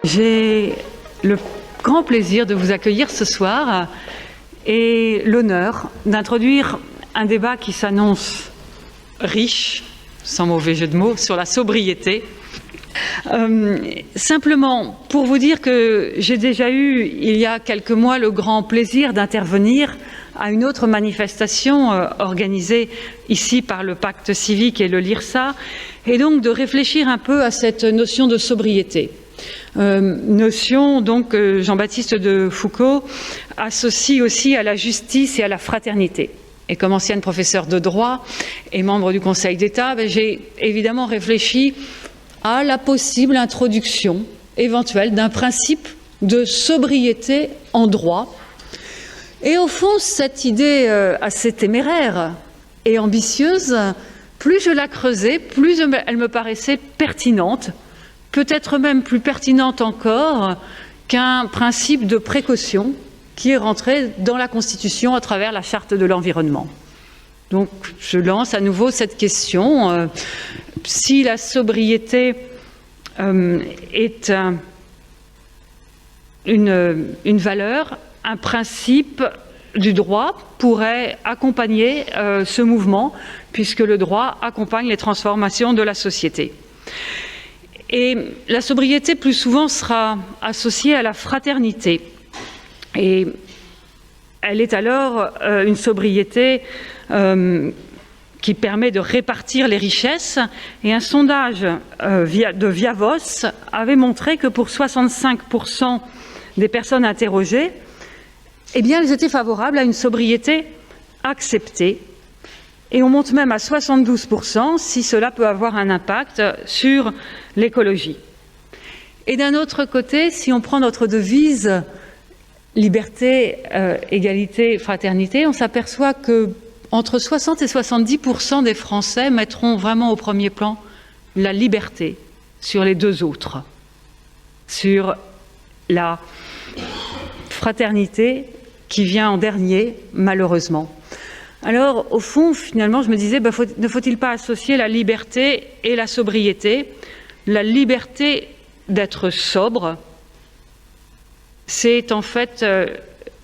J'ai le grand plaisir de vous accueillir ce soir et l'honneur d'introduire un débat qui s'annonce riche, sans mauvais jeu de mots, sur la sobriété. Simplement pour vous dire que j'ai déjà eu, il y a quelques mois, le grand plaisir d'intervenir à une autre manifestation organisée ici par le Pacte civique et le LIRSA, et donc de réfléchir un peu à cette notion de sobriété. Notion donc que Jean-Baptiste de Foucauld associe aussi à la justice et à la fraternité. Et comme ancienne professeure de droit et membre du Conseil d'État, j'ai évidemment réfléchi à la possible introduction éventuelle d'un principe de sobriété en droit. Et au fond, cette idée assez téméraire et ambitieuse, plus je la creusais, plus elle me paraissait pertinente, peut-être même plus pertinente encore qu'un principe de précaution qui est rentré dans la Constitution à travers la Charte de l'environnement. Donc je lance à nouveau cette question. Si la sobriété est une valeur, un principe du droit pourrait accompagner ce mouvement, puisque le droit accompagne les transformations de la société. Et la sobriété, plus souvent, sera associée à la fraternité. Et elle est alors une sobriété qui permet de répartir les richesses. Et un sondage de Viavos avait montré que pour 65% des personnes interrogées, eh bien, elles étaient favorables à une sobriété acceptée. Et on monte même à 72% si cela peut avoir un impact sur l'écologie. Et d'un autre côté, si on prend notre devise liberté, égalité, fraternité, on s'aperçoit que entre 60 et 70% des Français mettront vraiment au premier plan la liberté sur les deux autres, sur la fraternité qui vient en dernier, malheureusement. Alors, au fond, finalement, je me disais, ne faut-il pas associer la liberté et la sobriété? La liberté d'être sobre, c'est en fait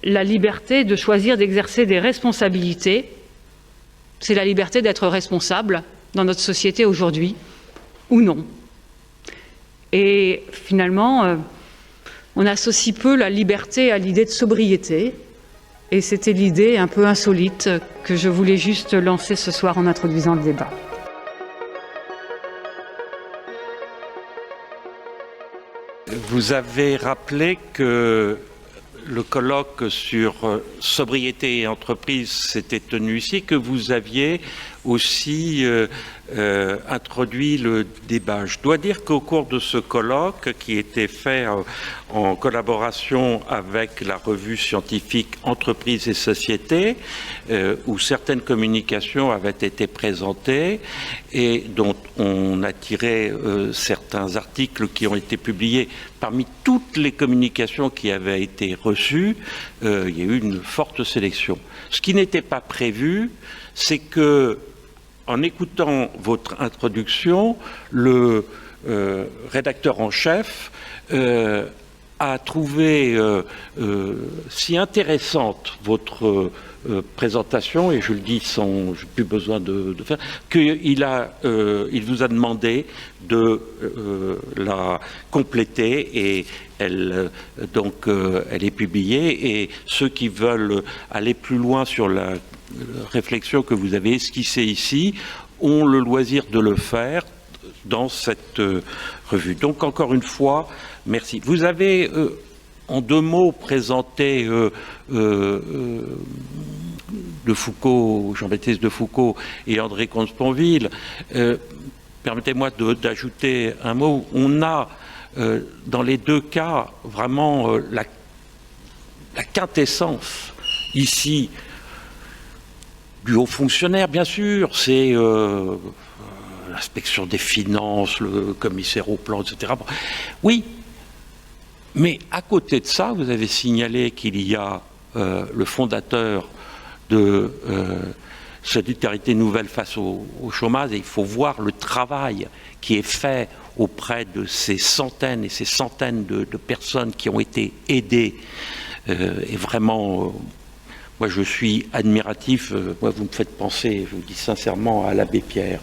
la liberté de choisir d'exercer des responsabilités. C'est la liberté d'être responsable dans notre société aujourd'hui, ou non. Et finalement, on associe peu la liberté à l'idée de sobriété. Et c'était l'idée un peu insolite que je voulais juste lancer ce soir en introduisant le débat. Vous avez rappelé que le colloque sur sobriété et entreprise s'était tenu ici, que vous aviez aussi introduit le débat. Je dois dire qu'au cours de ce colloque, qui était fait en collaboration avec la revue scientifique Entreprises et Sociétés, où certaines communications avaient été présentées et dont on a tiré certains articles qui ont été publiés parmi toutes les communications qui avaient été reçues, il y a eu une forte sélection. Ce qui n'était pas prévu, c'est que, en écoutant votre introduction, le rédacteur en chef a trouvé si intéressante votre présentation, et je le dis sans j'ai plus besoin de faire, qu'il vous a demandé de la compléter, et elle est publiée, et ceux qui veulent aller plus loin sur la réflexion que vous avez esquissée ici ont le loisir de le faire dans cette revue. Donc encore une fois, merci. Vous avez en deux mots présenté de Foucauld, Jean-Baptiste de Foucauld et André Comte-Sponville. Permettez-moi d'ajouter un mot. On a dans les deux cas vraiment la quintessence ici du haut fonctionnaire, bien sûr, c'est l'inspection des finances, le commissaire au plan, etc. Oui, mais à côté de ça, vous avez signalé qu'il y a le fondateur de Solidarité Nouvelle face au chômage, et il faut voir le travail qui est fait auprès de ces centaines et ces centaines de personnes qui ont été aidées. Et vraiment, moi je suis admiratif. Moi vous me faites penser, je vous dis sincèrement, à l'abbé Pierre.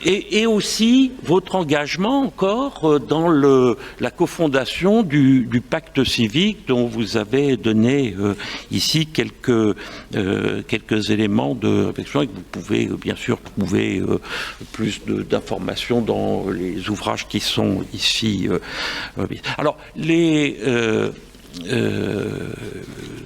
Et aussi votre engagement encore dans la cofondation du pacte civique dont vous avez donné ici quelques éléments de réflexion et que vous pouvez bien sûr trouver plus d'informations dans les ouvrages qui sont ici. Alors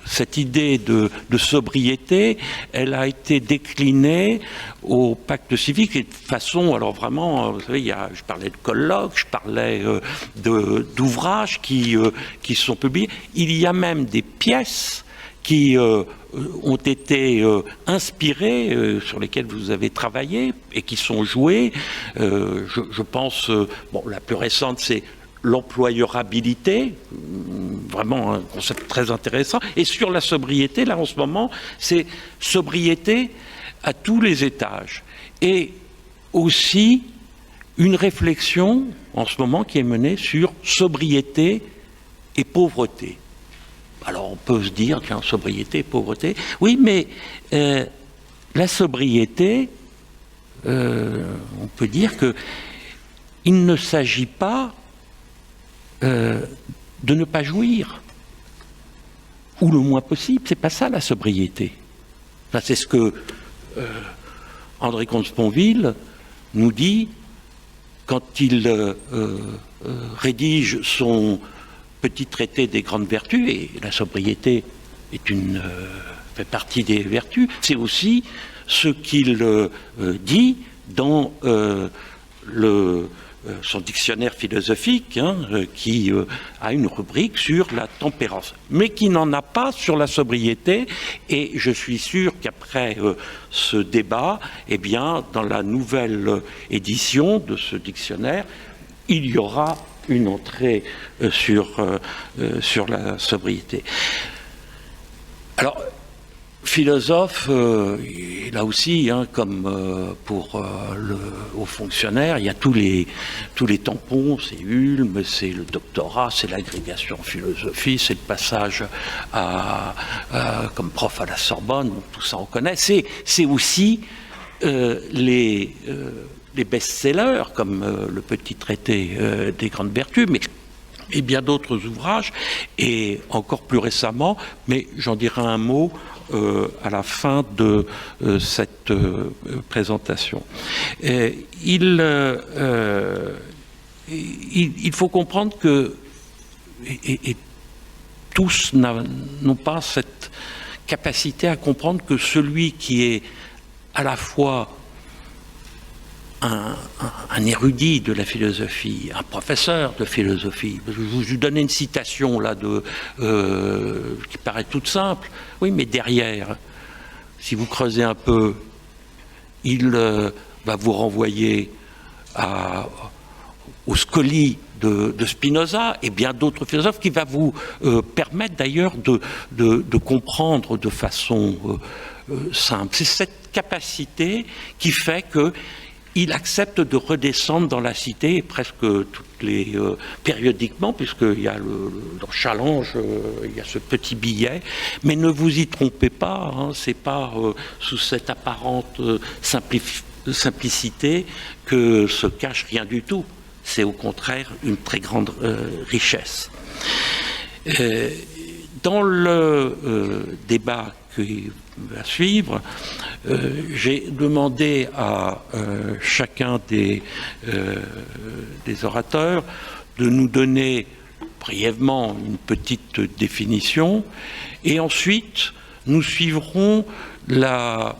cette idée de sobriété, elle a été déclinée au pacte civique et de façon, alors vraiment, vous savez, je parlais de colloques, je parlais d'ouvrages qui sont publiés. Il y a même des pièces qui ont été inspirées, sur lesquelles vous avez travaillé et qui sont jouées. Je pense, la plus récente, c'est l'employabilité, vraiment un concept très intéressant. Et sur la sobriété, là en ce moment, c'est sobriété à tous les étages. Et aussi une réflexion en ce moment qui est menée sur sobriété et pauvreté. Alors on peut se dire, tiens, sobriété et pauvreté. Oui, mais la sobriété, on peut dire que il ne s'agit pas de ne pas jouir, ou le moins possible. C'est pas ça la sobriété. Enfin, c'est ce que André Comte-Sponville nous dit quand il rédige son petit traité des grandes vertus, et la sobriété fait partie des vertus. C'est aussi ce qu'il dit dans son dictionnaire philosophique, qui a une rubrique sur la tempérance, mais qui n'en a pas sur la sobriété. Et je suis sûr qu'après ce débat, eh bien, dans la nouvelle édition de ce dictionnaire, il y aura une entrée sur la sobriété. Alors, philosophe, là aussi, comme pour aux fonctionnaires, il y a tous les tampons, c'est Ulm, c'est le doctorat, c'est l'agrégation en philosophie, c'est le passage comme prof à la Sorbonne, donc tout ça on connaît. C'est aussi les best-sellers, comme le petit traité des grandes vertus, et bien d'autres ouvrages, et encore plus récemment, mais j'en dirai un mot à la fin de cette présentation. Il faut comprendre que et tous n'ont pas cette capacité à comprendre que celui qui est à la fois un érudit de la philosophie, un professeur de philosophie. Je vous donne une citation là qui paraît toute simple. Oui, mais derrière, si vous creusez un peu, il va vous renvoyer au Scoli de Spinoza et bien d'autres philosophes, qui va vous permettre d'ailleurs de comprendre de façon simple. C'est cette capacité qui fait que il accepte de redescendre dans la cité presque périodiquement, puisqu'il y a dans Challenge, il y a ce petit billet. Mais ne vous y trompez pas, c'est pas sous cette apparente simplicité que se cache rien du tout. C'est au contraire une très grande richesse. Dans le débat qui va suivre, j'ai demandé à chacun des orateurs de nous donner brièvement une petite définition, et ensuite nous suivrons un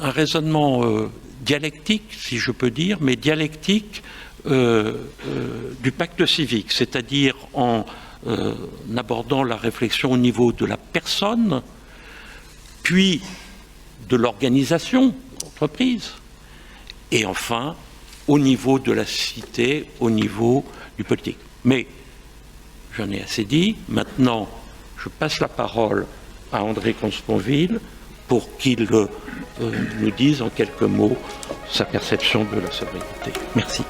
raisonnement dialectique, si je peux dire, mais dialectique du pacte civique, c'est-à-dire en abordant la réflexion au niveau de la personne, puis de l'organisation, l'entreprise, et enfin au niveau de la cité, au niveau du politique. Mais j'en ai assez dit. Maintenant, je passe la parole à André Comte-Sponville pour qu'il nous dise en quelques mots sa perception de la sobriété. Merci.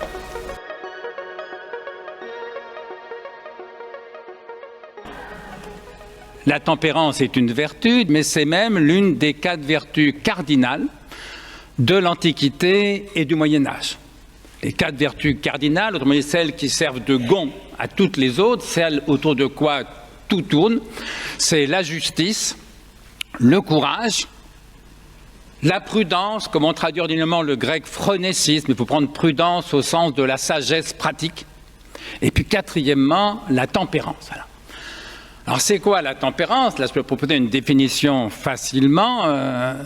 La tempérance est une vertu, mais c'est même l'une des 4 vertus cardinales de l'Antiquité et du Moyen-Âge. Les 4 vertus cardinales, autrement dit celles qui servent de gond à toutes les autres, celles autour de quoi tout tourne, c'est la justice, le courage, la prudence, comme on traduit ordinairement le grec phronécisme, il faut prendre prudence au sens de la sagesse pratique, et puis 4e, la tempérance. Voilà. Alors c'est quoi la tempérance? Là je peux proposer une définition facilement,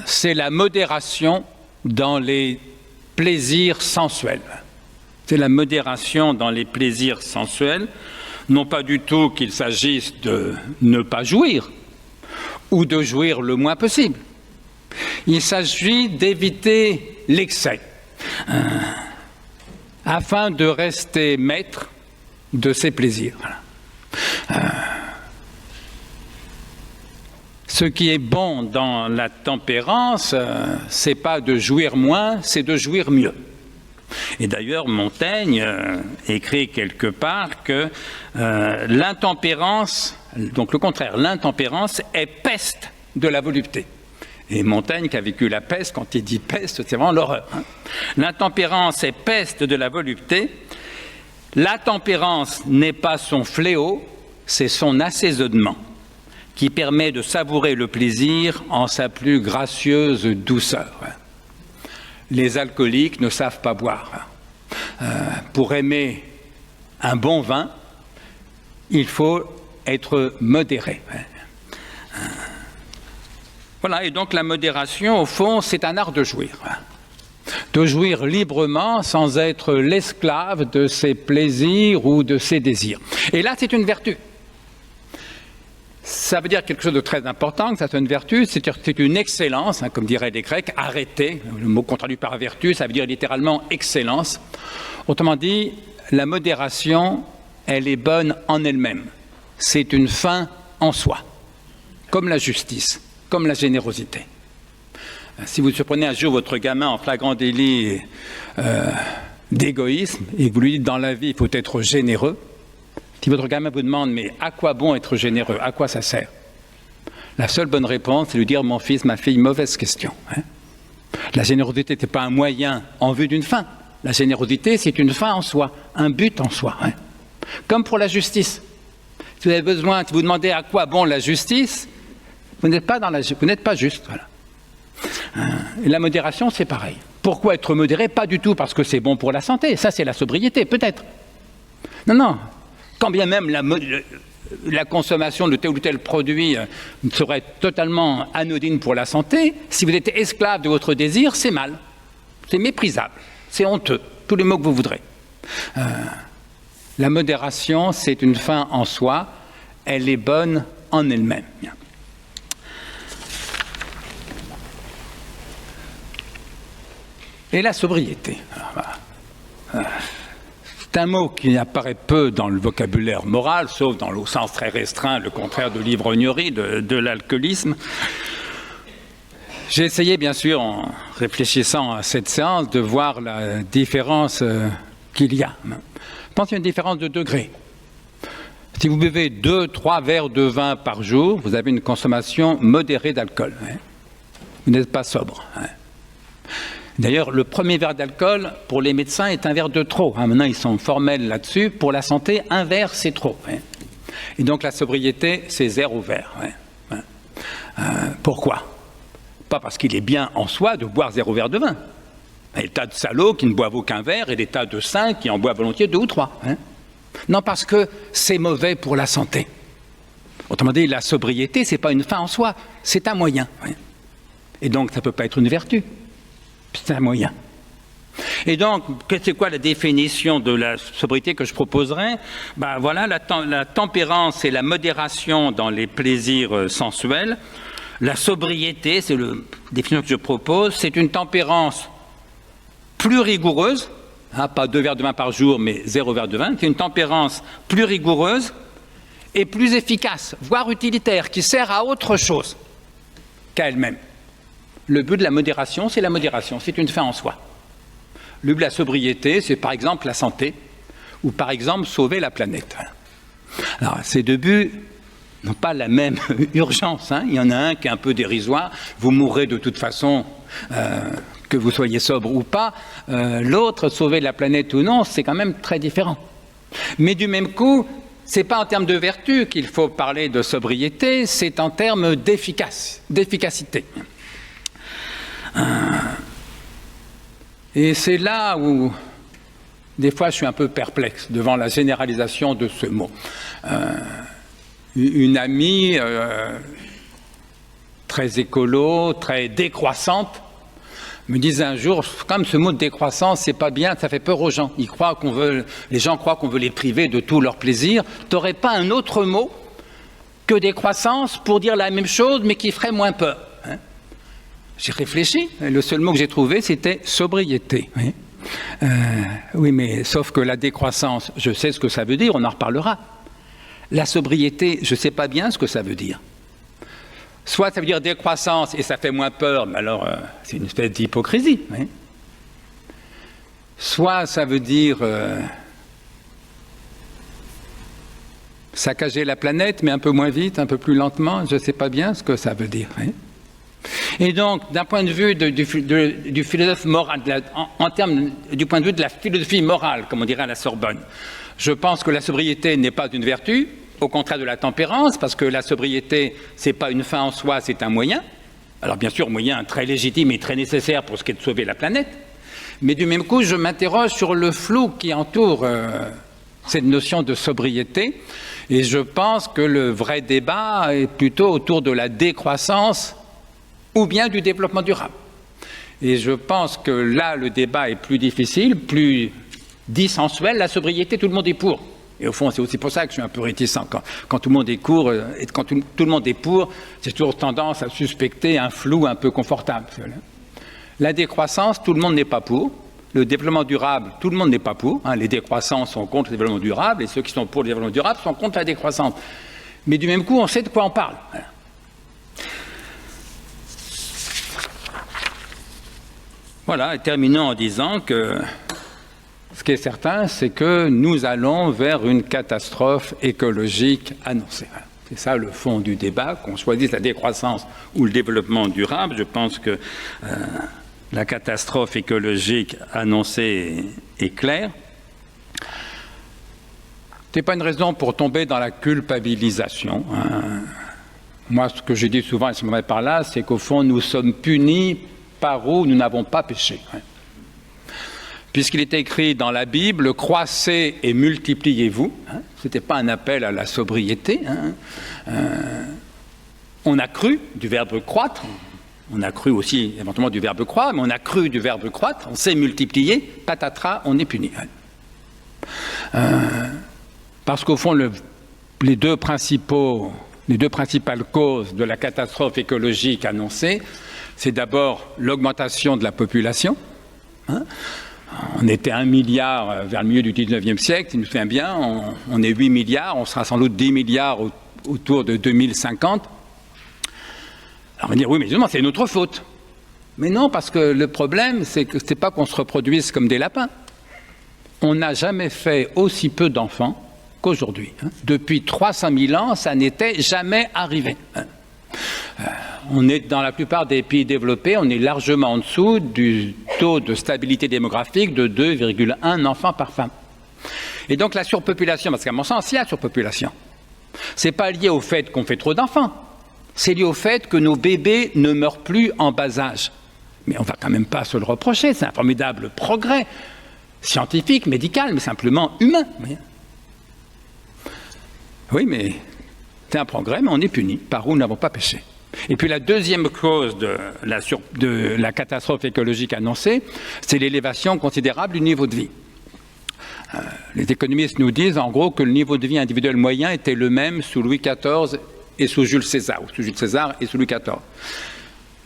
c'est la modération dans les plaisirs sensuels. C'est la modération dans les plaisirs sensuels, non pas du tout qu'il s'agisse de ne pas jouir ou de jouir le moins possible. Il s'agit d'éviter l'excès afin de rester maître de ses plaisirs. Voilà. Ce qui est bon dans la tempérance, c'est pas de jouir moins, c'est de jouir mieux. Et d'ailleurs, Montaigne écrit quelque part que l'intempérance, donc le contraire, l'intempérance est peste de la volupté. Et Montaigne, qui a vécu la peste, quand il dit peste, c'est vraiment l'horreur. L'intempérance est peste de la volupté. La tempérance n'est pas son fléau, c'est son assaisonnement, qui permet de savourer le plaisir en sa plus gracieuse douceur. Les alcooliques ne savent pas boire. Pour aimer un bon vin, il faut être modéré. Voilà, et donc la modération, au fond, c'est un art de jouir. De jouir librement sans être l'esclave de ses plaisirs ou de ses désirs. Et là, c'est une vertu. Ça veut dire quelque chose de très important, que ça soit une vertu, c'est une excellence, comme diraient les Grecs, arrêter, le mot qu'on traduit par vertu, ça veut dire littéralement excellence. Autrement dit, la modération, elle est bonne en elle-même. C'est une fin en soi, comme la justice, comme la générosité. Si vous surprenez un jour votre gamin en flagrant délit d'égoïsme, et que vous lui dites dans la vie, il faut être généreux, si votre gamin vous demande, mais à quoi bon être généreux? À quoi ça sert? La seule bonne réponse, c'est de lui dire, mon fils, ma fille, mauvaise question. La générosité n'est pas un moyen en vue d'une fin. La générosité, c'est une fin en soi, un but en soi. Comme pour la justice. Si vous avez besoin, si vous demandez à quoi bon la justice, vous n'êtes pas juste. Voilà. Et la modération, c'est pareil. Pourquoi être modéré? Pas du tout parce que c'est bon pour la santé. Ça, c'est la sobriété, peut-être. Non. Quand bien même la consommation de tel ou tel produit serait totalement anodine pour la santé, si vous êtes esclave de votre désir, c'est mal, c'est méprisable, c'est honteux, tous les mots que vous voudrez. La modération, c'est une fin en soi, elle est bonne en elle-même. Et la sobriété. C'est un mot qui apparaît peu dans le vocabulaire moral, sauf dans le sens très restreint, le contraire de l'ivrognerie, de l'alcoolisme. J'ai essayé, bien sûr, en réfléchissant à cette séance, de voir la différence qu'il y a. Je pense qu'il y a une différence de degré. Si vous buvez 2-3 verres de vin par jour, vous avez une consommation modérée d'alcool. Vous n'êtes pas sobre. D'ailleurs, le premier verre d'alcool, pour les médecins, est un verre de trop. Maintenant, ils sont formels là-dessus. Pour la santé, un verre, c'est trop. Et donc, la sobriété, c'est 0 verre. Pourquoi? Pas parce qu'il est bien en soi de boire 0 verre de vin. Il y a des tas de salauds qui ne boivent aucun verre et des tas de saints qui en boivent volontiers 2 ou 3. Non, parce que c'est mauvais pour la santé. Autrement dit, la sobriété, ce n'est pas une fin en soi, c'est un moyen. Et donc, ça ne peut pas être une vertu. C'est un moyen. Et donc, c'est quoi la définition de la sobriété que je proposerais? Voilà, la tempérance et la modération dans les plaisirs sensuels. La sobriété, c'est la définition que je propose, c'est une tempérance plus rigoureuse, pas 2 verres de vin par jour, mais 0 verre de vin, c'est une tempérance plus rigoureuse et plus efficace, voire utilitaire, qui sert à autre chose qu'à elle-même. Le but de la modération, c'est la modération, c'est une fin en soi. Le but de la sobriété, c'est par exemple la santé, ou par exemple sauver la planète. Alors, ces deux buts n'ont pas la même urgence. Il y en a un qui est un peu dérisoire, vous mourrez de toute façon, que vous soyez sobre ou pas. L'autre, sauver la planète ou non, c'est quand même très différent. Mais du même coup, ce n'est pas en termes de vertu qu'il faut parler de sobriété, c'est en termes d'efficacité. Et c'est là où, des fois, je suis un peu perplexe devant la généralisation de ce mot. Une amie très écolo, très décroissante, me disait un jour, comme ce mot de décroissance, c'est pas bien, ça fait peur aux gens. Les gens croient qu'on veut les priver de tout leur plaisir. T'aurais pas un autre mot que décroissance pour dire la même chose, mais qui ferait moins peur? J'ai réfléchi, le seul mot que j'ai trouvé, c'était sobriété. Oui, mais sauf que la décroissance, je sais ce que ça veut dire, on en reparlera. La sobriété, je ne sais pas bien ce que ça veut dire. Soit ça veut dire décroissance et ça fait moins peur, mais alors c'est une espèce d'hypocrisie. Soit ça veut dire saccager la planète, mais un peu moins vite, un peu plus lentement, je ne sais pas bien ce que ça veut dire. Et donc, d'un point de vue du philosophe moral, du point de vue de la philosophie morale, comme on dirait à la Sorbonne, je pense que la sobriété n'est pas une vertu, au contraire de la tempérance, parce que la sobriété, ce n'est pas une fin en soi, c'est un moyen. Alors bien sûr, moyen très légitime et très nécessaire pour ce qui est de sauver la planète. Mais du même coup, je m'interroge sur le flou qui entoure cette notion de sobriété. Et je pense que le vrai débat est plutôt autour de la décroissance ou bien du développement durable. Et je pense que là, le débat est plus difficile, plus dissensuel. La sobriété, tout le monde est pour. Et au fond, c'est aussi pour ça que je suis un peu réticent. Quand tout le monde est pour, et quand tout le monde est pour, j'ai toujours tendance à suspecter un flou un peu confortable. La décroissance, tout le monde n'est pas pour. Le développement durable, tout le monde n'est pas pour. Les décroissants sont contre le développement durable, et ceux qui sont pour le développement durable sont contre la décroissance. Mais du même coup, on sait de quoi on parle. Voilà, et terminons en disant que ce qui est certain, c'est que nous allons vers une catastrophe écologique annoncée. C'est ça le fond du débat, qu'on choisisse la décroissance ou le développement durable. Je pense que la catastrophe écologique annoncée est claire. Ce n'est pas une raison pour tomber dans la culpabilisation. Moi, ce que je dis souvent, et ce que je par là, c'est qu'au fond, nous sommes punis par où nous n'avons pas péché. Puisqu'il est écrit dans la Bible, croissez et multipliez-vous. Ce n'était pas un appel à la sobriété. On a cru du verbe croître. On a cru aussi éventuellement du verbe croître, mais on a cru du verbe croître. On s'est multiplié. Patatras, on est puni. Parce qu'au fond, les deux principales causes de la catastrophe écologique annoncée, c'est d'abord l'augmentation de la population. On était 1 milliard vers le milieu du 19e siècle, si je me souviens bien, on est 8 milliards, on sera sans doute 10 milliards autour de 2050. Alors on va dire, oui, mais justement, c'est notre faute. Mais non, parce que le problème, c'est que ce n'est pas qu'on se reproduise comme des lapins. On n'a jamais fait aussi peu d'enfants qu'aujourd'hui. Depuis 300 000 ans, ça n'était jamais arrivé. On est dans la plupart des pays développés, on est largement en dessous du taux de stabilité démographique de 2,1 enfants par femme. Et donc la surpopulation, parce qu'à mon sens, il y a surpopulation. Ce n'est pas lié au fait qu'on fait trop d'enfants, c'est lié au fait que nos bébés ne meurent plus en bas âge. Mais on ne va quand même pas se le reprocher, c'est un formidable progrès scientifique, médical, mais simplement humain. Oui, mais c'est un progrès, mais on est puni par où nous n'avons pas péché. Et puis la deuxième cause de la catastrophe écologique annoncée, c'est l'élévation considérable du niveau de vie. Les économistes nous disent en gros que le niveau de vie individuel moyen était le même sous Louis XIV et sous Jules César, ou sous Jules César et sous Louis XIV.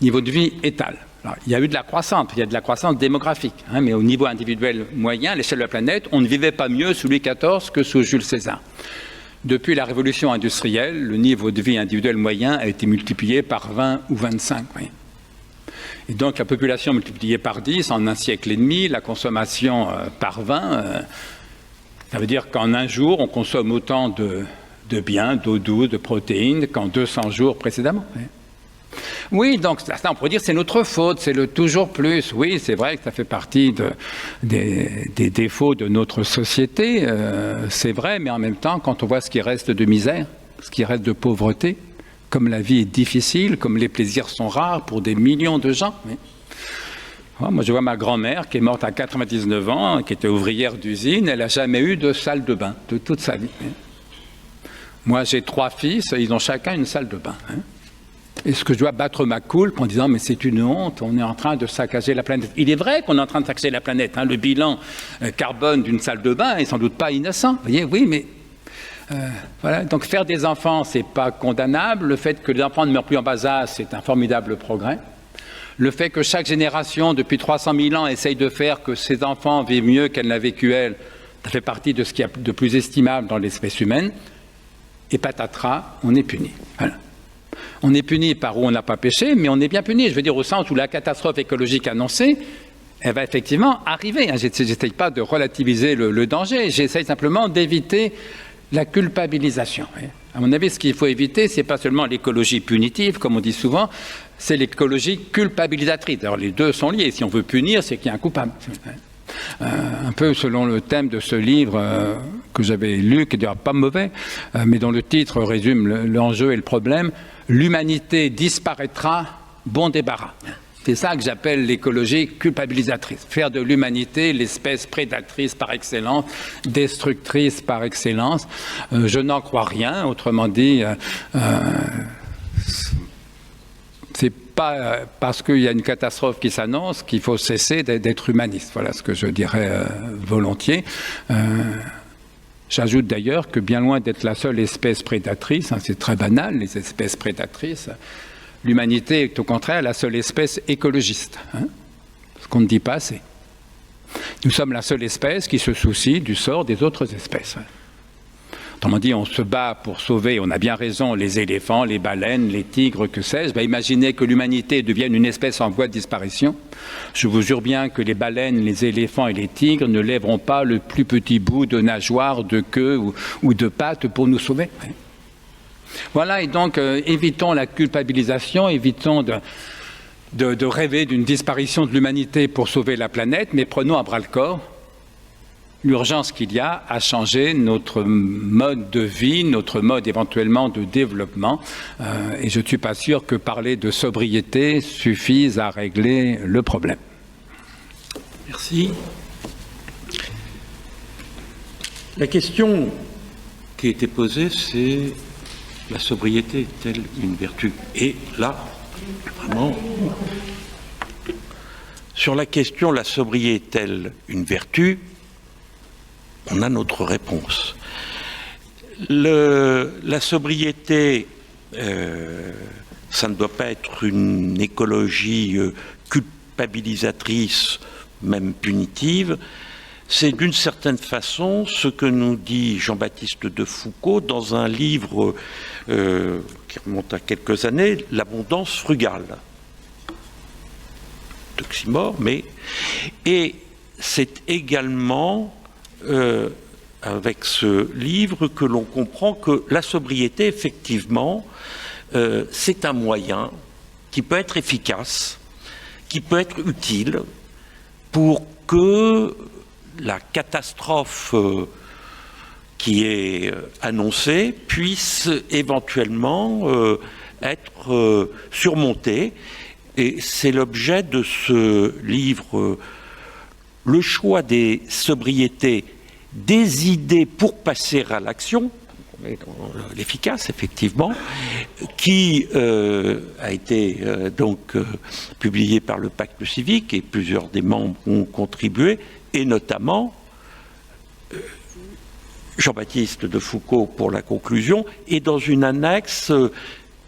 Niveau de vie étal. Alors, il y a eu de la croissance, il y a de la croissance démographique, mais au niveau individuel moyen, à l'échelle de la planète, on ne vivait pas mieux sous Louis XIV que sous Jules César. Depuis la révolution industrielle, le niveau de vie individuel moyen a été multiplié par 20 ou 25. Et donc la population multipliée par 10 en un siècle et demi, la consommation par 20, ça veut dire qu'en un jour, on consomme autant de biens, d'eau douce, de protéines qu'en 200 jours précédemment. Oui, donc ça, on pourrait dire c'est notre faute, c'est le toujours plus. Oui, c'est vrai que ça fait partie des défauts de notre société, c'est vrai, mais en même temps, quand on voit ce qui reste de misère, ce qui reste de pauvreté, comme la vie est difficile, comme les plaisirs sont rares pour des millions de gens. Moi, je vois ma grand-mère qui est morte à 99 ans, qui était ouvrière d'usine, elle n'a jamais eu de salle de bain de toute sa vie. Moi, j'ai 3 fils, ils ont chacun une salle de bain. Est-ce que je dois battre ma coulpe en disant mais c'est une honte, on est en train de saccager la planète. Il est vrai qu'on est en train de saccager la planète. Le bilan carbone d'une salle de bain est sans doute pas innocent. Vous voyez, oui, mais voilà. Donc faire des enfants, c'est pas condamnable. Le fait que les enfants ne meurent plus en bas âge, c'est un formidable progrès. Le fait que chaque génération, depuis 300 000 ans, essaye de faire que ses enfants vivent mieux qu'elle n'a vécu elle, ça fait partie de ce qu'il y a de plus estimable dans l'espèce humaine. Et patatras, on est puni. Voilà. On est puni par où on n'a pas péché, mais on est bien puni. Je veux dire au sens où la catastrophe écologique annoncée, elle va effectivement arriver. Je n'essaye pas de relativiser le danger, j'essaye simplement d'éviter la culpabilisation. À mon avis, ce qu'il faut éviter, ce n'est pas seulement l'écologie punitive, comme on dit souvent, c'est l'écologie culpabilisatrice. Alors les deux sont liés. Si on veut punir, c'est qu'il y a un coupable. Un peu selon le thème de ce livre que j'avais lu, qui n'est pas mauvais, mais dont le titre résume l'enjeu et le problème. L'humanité disparaîtra, bon débarras. C'est ça que j'appelle l'écologie culpabilisatrice. Faire de l'humanité l'espèce prédatrice par excellence, destructrice par excellence. Je n'en crois rien, autrement dit, c'est pas parce qu'il y a une catastrophe qui s'annonce qu'il faut cesser d'être humaniste. Voilà ce que je dirais volontiers. J'ajoute d'ailleurs que bien loin d'être la seule espèce prédatrice, c'est très banal, les espèces prédatrices, l'humanité est au contraire la seule espèce écologiste, ce qu'on ne dit pas assez. Nous sommes la seule espèce qui se soucie du sort des autres espèces. Autrement dit, on se bat pour sauver, on a bien raison, les éléphants, les baleines, les tigres, que sais-je. Imaginez que l'humanité devienne une espèce en voie de disparition. Je vous jure bien que les baleines, les éléphants et les tigres ne lèveront pas le plus petit bout de nageoire, de queue ou de patte pour nous sauver. Voilà, et donc évitons la culpabilisation, évitons de rêver d'une disparition de l'humanité pour sauver la planète, mais prenons à bras-le-corps l'urgence qu'il y a à changer notre mode de vie, notre mode éventuellement de développement. Et je ne suis pas sûr que parler de sobriété suffise à régler le problème. Merci. La question qui a été posée, c'est la sobriété est-elle une vertu? Et là, vraiment, sur la question la sobriété est-elle une vertu, on a notre réponse. La sobriété, ça ne doit pas être une écologie culpabilisatrice, même punitive. C'est d'une certaine façon ce que nous dit Jean-Baptiste de Foucault dans un livre qui remonte à quelques années, L'abondance frugale. D'oxymore, mais... Et c'est également avec ce livre que l'on comprend que la sobriété, effectivement, c'est un moyen qui peut être efficace, qui peut être utile pour que la catastrophe qui est annoncée puisse éventuellement être surmontée. Et c'est l'objet de ce livre, Le choix des sobriétés, des idées pour passer à l'action, l'efficace effectivement, qui a été donc publié par le Pacte civique et plusieurs des membres ont contribué, et notamment Jean-Baptiste de Foucault pour la conclusion, et dans une annexe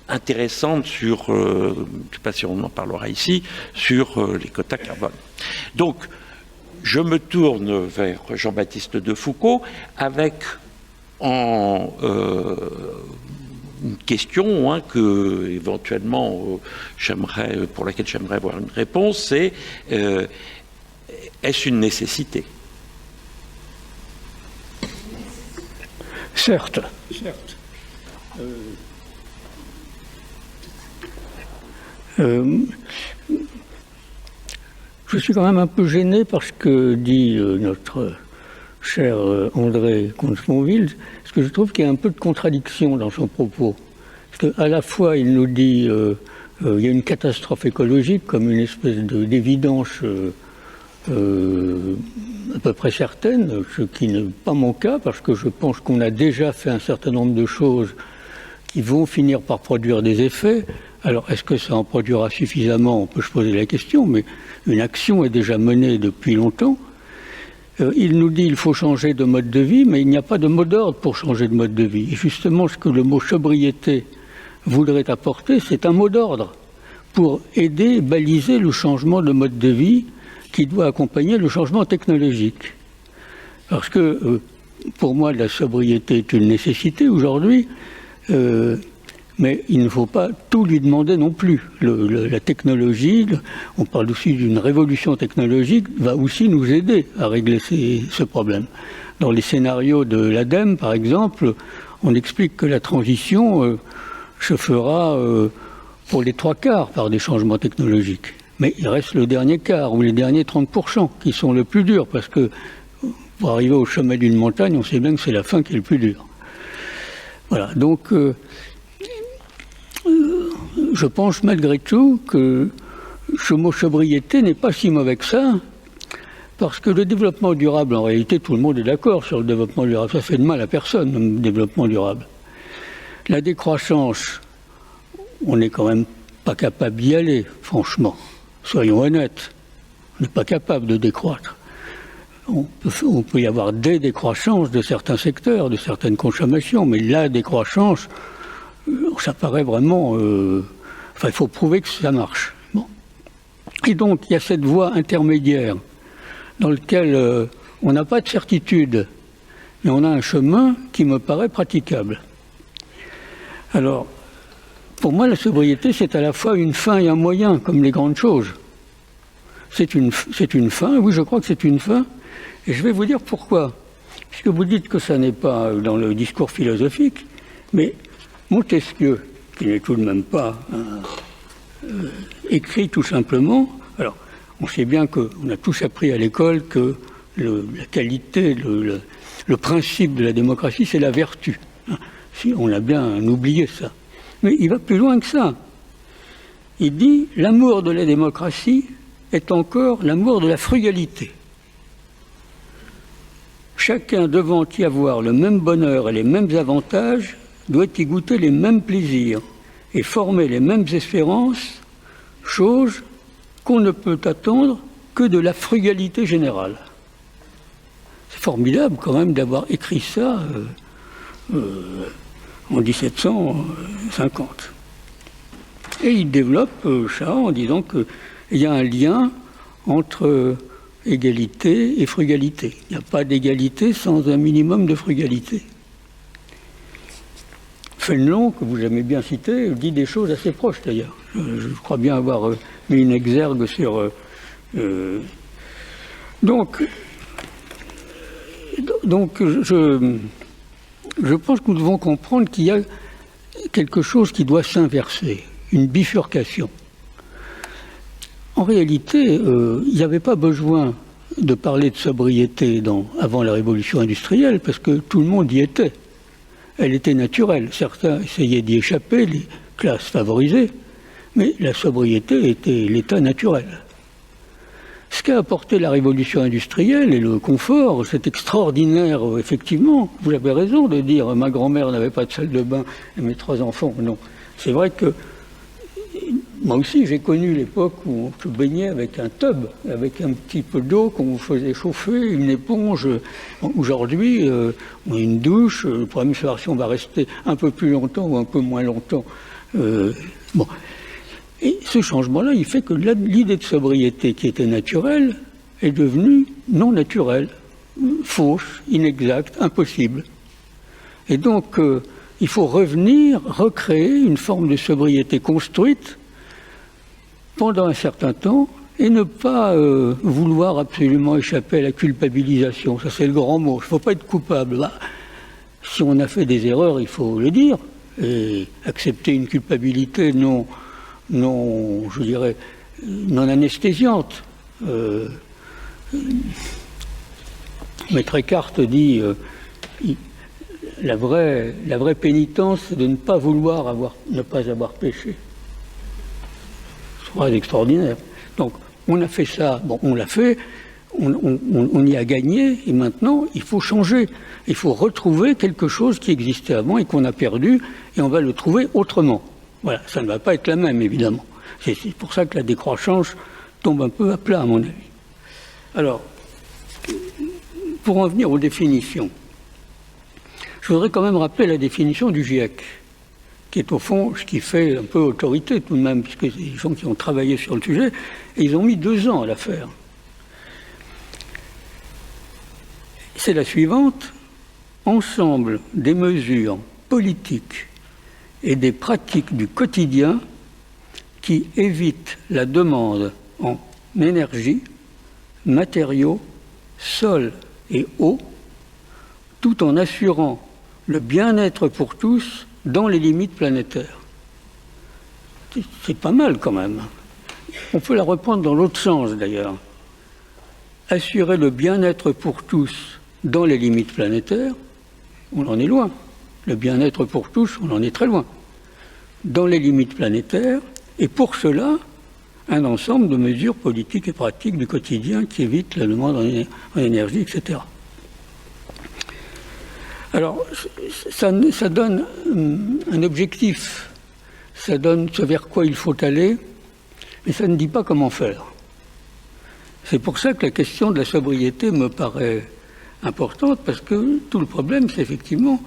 intéressante sur, je ne sais pas si on en parlera ici, sur les quotas carbone. Donc, je me tourne vers Jean-Baptiste de Foucault avec une question que éventuellement pour laquelle j'aimerais avoir une réponse, c'est est-ce une nécessité? Certes. Je suis quand même un peu gêné par ce que dit notre cher André Comte-Sponville, parce que je trouve qu'il y a un peu de contradiction dans son propos. Parce qu'à la fois, il nous dit il y a une catastrophe écologique comme une espèce d'évidence à peu près certaine, ce qui n'est pas mon cas, parce que je pense qu'on a déjà fait un certain nombre de choses qui vont finir par produire des effets. Alors, est-ce que ça en produira suffisamment? On peut se poser la question, mais une action est déjà menée depuis longtemps. Il nous dit qu'il faut changer de mode de vie, mais il n'y a pas de mot d'ordre pour changer de mode de vie. Et justement, ce que le mot sobriété voudrait apporter, c'est un mot d'ordre pour aider, baliser le changement de mode de vie qui doit accompagner le changement technologique. Parce que, pour moi, la sobriété est une nécessité aujourd'hui, mais il ne faut pas tout lui demander non plus. La technologie, on parle aussi d'une révolution technologique, va aussi nous aider à régler ce problème. Dans les scénarios de l'ADEME, par exemple, on explique que la transition se fera pour les 3/4 par des changements technologiques. Mais il reste le dernier quart, ou les derniers 30%, qui sont le plus durs, parce que pour arriver au sommet d'une montagne, on sait bien que c'est la fin qui est le plus dur. Voilà, donc je pense malgré tout que ce mot sobriété n'est pas si mauvais que ça, parce que le développement durable, en réalité, tout le monde est d'accord sur le développement durable. Ça fait de mal à personne, le développement durable. La décroissance, on n'est quand même pas capable d'y aller, franchement. Soyons honnêtes, on n'est pas capable de décroître. On peut y avoir des décroissances de certains secteurs, de certaines consommations, mais la décroissance, ça paraît vraiment... il faut prouver que ça marche. Bon. Et donc, il y a cette voie intermédiaire dans laquelle on n'a pas de certitude, mais on a un chemin qui me paraît praticable. Alors, pour moi, la sobriété, c'est à la fois une fin et un moyen, comme les grandes choses. C'est une fin, oui, je crois que c'est une fin, et je vais vous dire pourquoi. Puisque vous dites que ça n'est pas dans le discours philosophique, mais Montesquieu, qui n'est tout de même pas écrit tout simplement. Alors, on sait bien qu'on a tous appris à l'école que la qualité, le principe de la démocratie, c'est la vertu. Si on a bien oublié ça. Mais il va plus loin que ça. Il dit « L'amour de la démocratie est encore l'amour de la frugalité. Chacun devant y avoir le même bonheur et les mêmes avantages doit y goûter les mêmes plaisirs et former les mêmes espérances, chose qu'on ne peut attendre que de la frugalité générale. » C'est formidable quand même d'avoir écrit ça en 1750. Et il développe ça en disant qu'il y a un lien entre égalité et frugalité. Il n'y a pas d'égalité sans un minimum de frugalité. Fénelon, que vous aimez bien citer, dit des choses assez proches d'ailleurs. Je crois bien avoir mis une exergue sur... Donc, je pense que nous devons comprendre qu'il y a quelque chose qui doit s'inverser, une bifurcation. En réalité, il n'y avait pas besoin de parler de sobriété avant la révolution industrielle, parce que tout le monde y était. Elle était naturelle. Certains essayaient d'y échapper, les classes favorisées, mais la sobriété était l'état naturel. Ce qu'a apporté la révolution industrielle et le confort, c'est extraordinaire, effectivement. Vous avez raison de dire « ma grand-mère n'avait pas de salle de bain et mes 3 enfants ». Non, c'est vrai que moi aussi j'ai connu l'époque où on se baignait avec un tub, avec un petit peu d'eau qu'on vous faisait chauffer, une éponge. Aujourd'hui, on a une douche. Le problème, c'est savoir si on va rester un peu plus longtemps ou un peu moins longtemps. Bon. Et ce changement-là, il fait que l'idée de sobriété qui était naturelle est devenue non naturelle, fausse, inexacte, impossible. Et donc, il faut revenir, recréer une forme de sobriété construite pendant un certain temps et ne pas vouloir absolument échapper à la culpabilisation. Ça, c'est le grand mot. Il ne faut pas être coupable. Là, si on a fait des erreurs, il faut le dire et accepter une culpabilité non anesthésiante. Maître Eckhart dit la vraie pénitence, c'est de ne pas avoir péché. C'est une phrase extraordinaire. Donc, on a fait ça, bon, on l'a fait, on y a gagné, et maintenant, il faut changer. Il faut retrouver quelque chose qui existait avant et qu'on a perdu, et on va le trouver autrement. Voilà, ça ne va pas être la même, évidemment. C'est pour ça que la décroissance tombe un peu à plat, à mon avis. Alors, pour en venir aux définitions, je voudrais quand même rappeler la définition du GIEC, qui est au fond ce qui fait un peu autorité tout de même, puisque c'est des gens qui ont travaillé sur le sujet, et ils ont mis 2 ans à la faire. C'est la suivante: ensemble des mesures politiques et des pratiques du quotidien qui évitent la demande en énergie, matériaux, sol et eau, tout en assurant le bien-être pour tous dans les limites planétaires. C'est pas mal quand même. On peut la reprendre dans l'autre sens d'ailleurs. Assurer le bien-être pour tous dans les limites planétaires, on en est loin. Le bien-être pour tous, on en est très loin. Dans les limites planétaires, et pour cela, un ensemble de mesures politiques et pratiques du quotidien qui évitent la demande en énergie, etc. Alors, ça donne un objectif, ça donne ce vers quoi il faut aller, mais ça ne dit pas comment faire. C'est pour ça que la question de la sobriété me paraît importante, parce que tout le problème, c'est effectivement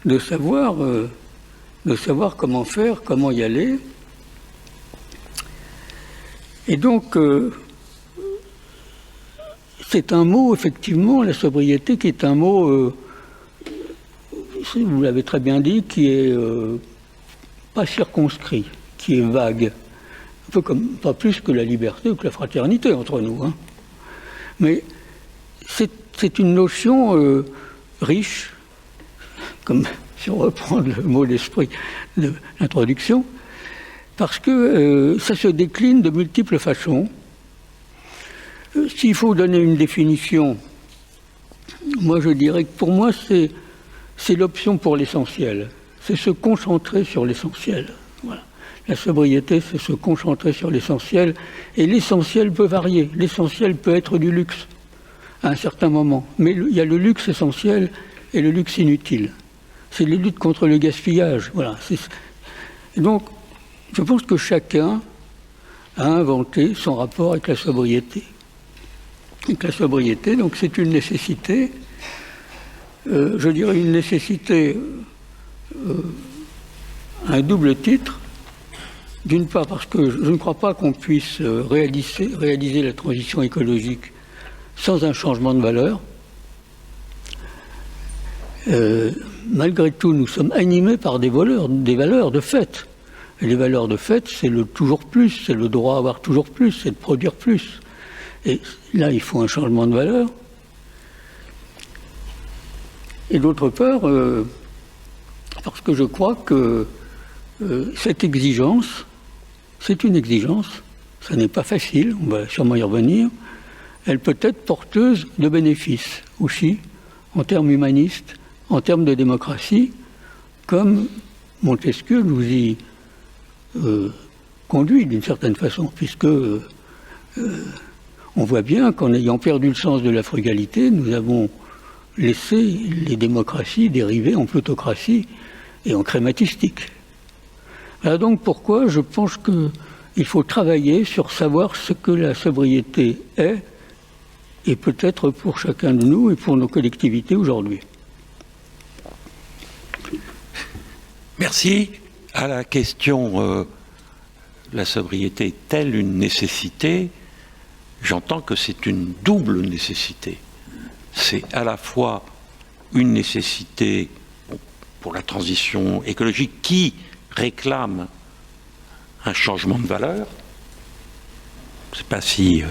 de savoir comment faire, comment y aller. Et donc, c'est un mot, effectivement, la sobriété, qui est un mot, vous l'avez très bien dit, qui est pas circonscrit, qui est vague. Un peu comme, pas plus que la liberté ou que la fraternité entre nous. Hein. Mais c'est une notion riche, comme si on reprend le mot d'esprit de l'introduction, parce que ça se décline de multiples façons. S'il faut donner une définition, moi je dirais que pour moi c'est l'option pour l'essentiel. C'est se concentrer sur l'essentiel. Voilà. La sobriété, c'est se concentrer sur l'essentiel. Et l'essentiel peut varier. L'essentiel peut être du luxe à un certain moment. Mais il y a le luxe essentiel et le luxe inutile. C'est les luttes contre le gaspillage. Voilà. Et donc, je pense que chacun a inventé son rapport avec la sobriété. Avec la sobriété, donc c'est une nécessité, je dirais une nécessité à un double titre. D'une part parce que je ne crois pas qu'on puisse réaliser la transition écologique sans un changement de valeur. Malgré tout, nous sommes animés par des valeurs de fait. Et les valeurs de fait, c'est le toujours plus, c'est le droit à avoir toujours plus, c'est de produire plus. Et là, il faut un changement de valeur. Et d'autre part, parce que je crois que cette exigence, c'est une exigence, ça n'est pas facile, on va sûrement y revenir, elle peut être porteuse de bénéfices aussi, en termes humanistes, en termes de démocratie, comme Montesquieu nous y conduit d'une certaine façon, puisque on voit bien qu'en ayant perdu le sens de la frugalité, nous avons laissé les démocraties dériver en plutocratie et en crématistique. Voilà donc pourquoi je pense qu'il faut travailler sur savoir ce que la sobriété est, et peut-être pour chacun de nous et pour nos collectivités aujourd'hui. Merci. À la question la sobriété est-elle une nécessité ? J'entends que c'est une double nécessité. C'est à la fois une nécessité pour la transition écologique qui réclament un changement de valeur. Je ne sais pas si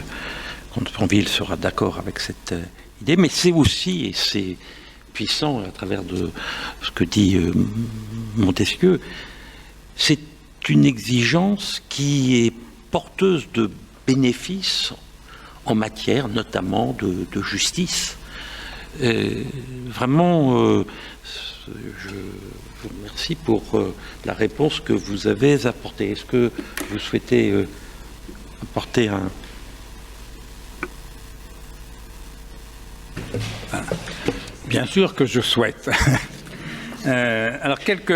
Comte-Sponville sera d'accord avec cette idée, mais c'est aussi, et c'est puissant à travers de ce que dit Montesquieu, c'est une exigence qui est porteuse de bénéfices en matière notamment de justice. Vraiment, je vous remercie pour la réponse que vous avez apportée. Est-ce que vous souhaitez apporter un... Bien sûr que je souhaite. Alors, quelques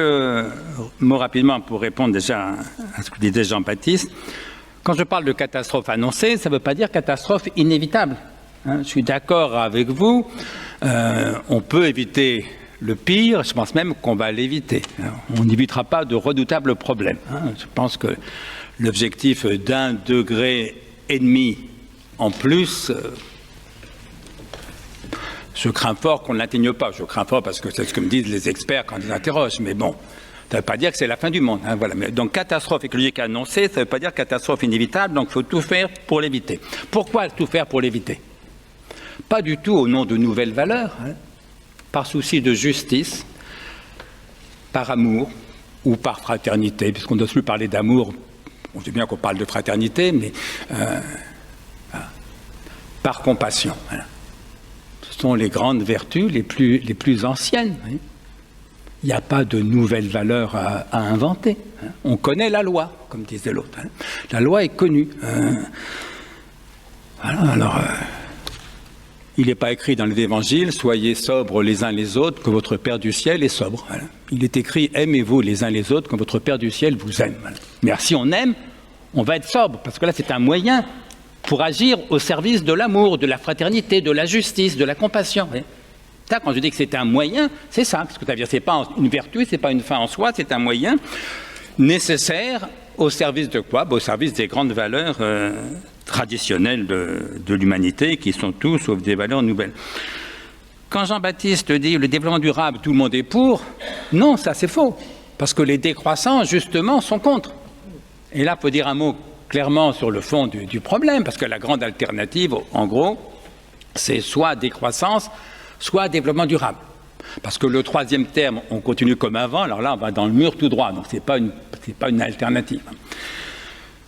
mots rapidement pour répondre déjà à ce que disait Jean-Baptiste. Quand je parle de catastrophe annoncée, ça ne veut pas dire catastrophe inévitable. Je suis d'accord avec vous. On peut éviter le pire, je pense même qu'on va l'éviter. On n'évitera pas de redoutables problèmes. Je pense que l'objectif d'1,5 degré en plus, je crains fort qu'on ne l'atteigne pas. Je crains fort parce que c'est ce que me disent les experts quand ils interrogent. Mais bon, ça ne veut pas dire que c'est la fin du monde. Voilà. Mais donc, catastrophe écologique annoncée, ça ne veut pas dire catastrophe inévitable. Donc, il faut tout faire pour l'éviter. Pourquoi tout faire pour l'éviter? Pas du tout au nom de nouvelles valeurs, par souci de justice, par amour ou par fraternité, puisqu'on ne doit plus parler d'amour. On sait bien qu'on parle de fraternité, mais par compassion. Voilà. Ce sont les grandes vertus les plus anciennes. Il n'y a pas de nouvelles valeurs à inventer. On connaît la loi, comme disait l'autre. La loi est connue. Voilà, alors, il n'est pas écrit dans les évangiles « Soyez sobres les uns les autres, que votre Père du ciel est sobre. Voilà. » Il est écrit « Aimez-vous les uns les autres, que votre Père du ciel vous aime. Voilà. » Mais si on aime, on va être sobre, parce que là, c'est un moyen pour agir au service de l'amour, de la fraternité, de la justice, de la compassion. Ça, quand je dis que c'est un moyen, c'est ça. Ce que ça veut dire, c'est pas une vertu, c'est pas une fin en soi, c'est un moyen nécessaire au service de quoi? Au service des grandes valeurs traditionnelles de l'humanité, qui sont tous sauf des valeurs nouvelles. Quand Jean-Baptiste dit le développement durable, tout le monde est pour, non, ça c'est faux. Parce que les décroissants, justement, sont contre. Et là, il faut dire un mot clairement sur le fond du problème, parce que la grande alternative, en gros, c'est soit décroissance, soit développement durable. Parce que le troisième terme, on continue comme avant, alors là, on va dans le mur tout droit, donc ce n'est pas une alternative.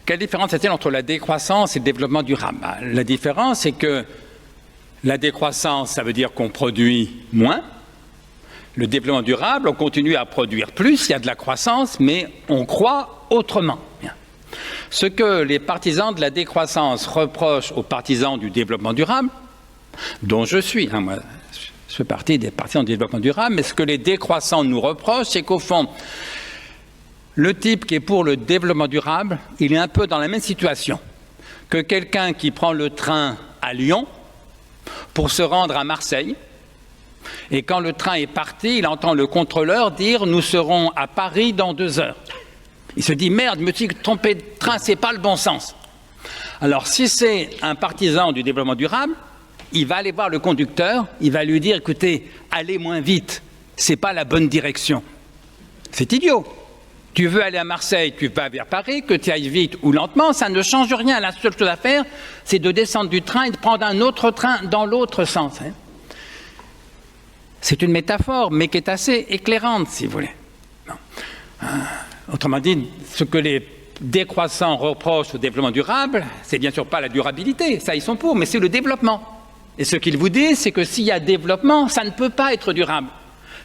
Quelle différence est-elle entre la décroissance et le développement durable? La différence, c'est que la décroissance, ça veut dire qu'on produit moins. Le développement durable, on continue à produire plus, il y a de la croissance, mais on croît autrement. Ce que les partisans de la décroissance reprochent aux partisans du développement durable, dont je suis, moi, je fais partie des partisans du développement durable, mais ce que les décroissants nous reprochent, c'est qu'au fond, le type qui est pour le développement durable, il est un peu dans la même situation que quelqu'un qui prend le train à Lyon pour se rendre à Marseille, et quand le train est parti, il entend le contrôleur dire « Nous serons à Paris dans 2 heures ». Il se dit « Merde, je me suis trompé de train, c'est pas le bon sens ». Alors si c'est un partisan du développement durable, il va aller voir le conducteur, il va lui dire « Écoutez, allez moins vite, c'est pas la bonne direction ». C'est idiot. Tu veux aller à Marseille, tu vas vers Paris, que tu ailles vite ou lentement, ça ne change rien. La seule chose à faire, c'est de descendre du train et de prendre un autre train dans l'autre sens. C'est une métaphore, mais qui est assez éclairante, si vous voulez. Autrement dit, ce que les décroissants reprochent au développement durable, c'est bien sûr pas la durabilité, ça ils sont pour, mais c'est le développement. Et ce qu'ils vous disent, c'est que s'il y a développement, ça ne peut pas être durable.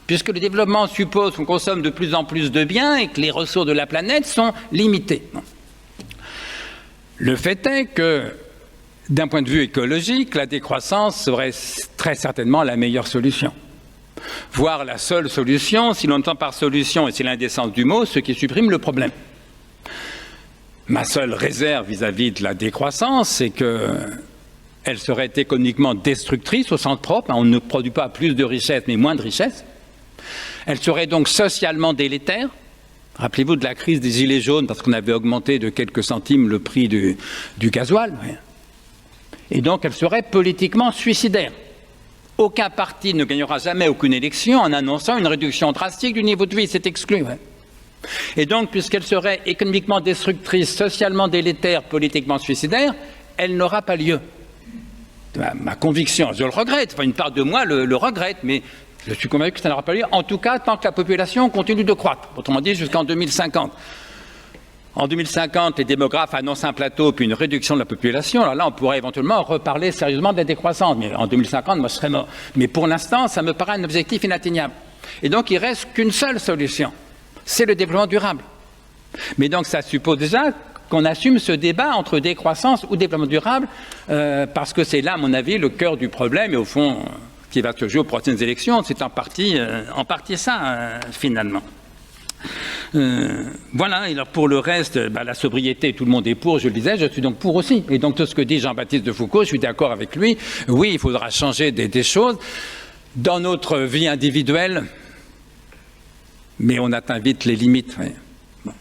Puisque le développement suppose qu'on consomme de plus en plus de biens et que les ressources de la planète sont limitées. Le fait est que, d'un point de vue écologique, la décroissance serait très certainement la meilleure solution. Voire la seule solution, si l'on entend par solution, et c'est l'indécence du mot, ce qui supprime le problème. Ma seule réserve vis-à-vis de la décroissance, c'est qu'elle serait économiquement destructrice au sens propre. On ne produit pas plus de richesses, mais moins de richesses. Elle serait donc socialement délétère. Rappelez-vous de la crise des Gilets jaunes, parce qu'on avait augmenté de quelques centimes le prix du gasoil. Et donc, elle serait politiquement suicidaire. Aucun parti ne gagnera jamais aucune élection en annonçant une réduction drastique du niveau de vie, c'est exclu. Ouais. Et donc, puisqu'elle serait économiquement destructrice, socialement délétère, politiquement suicidaire, elle n'aura pas lieu. Ma conviction, je le regrette, enfin une part de moi le regrette, mais je suis convaincu que ça n'aura pas lieu, en tout cas tant que la population continue de croître, autrement dit jusqu'en 2050. En 2050, les démographes annoncent un plateau puis une réduction de la population. Alors là, on pourrait éventuellement reparler sérieusement de la décroissance. Mais en 2050, moi, je serais mort. Mais pour l'instant, ça me paraît un objectif inatteignable. Et donc, il ne reste qu'une seule solution. C'est le développement durable. Mais donc, ça suppose déjà qu'on assume ce débat entre décroissance ou développement durable, parce que c'est là, à mon avis, le cœur du problème. Et au fond, ce qui va se jouer aux prochaines élections, c'est en partie ça, finalement. Voilà, et alors pour le reste, la sobriété, tout le monde est pour, je le disais, je suis donc pour aussi. Et donc tout ce que dit Jean-Baptiste de Foucault, je suis d'accord avec lui. Oui, il faudra changer des choses dans notre vie individuelle, mais on atteint vite les limites. Oui. Bon.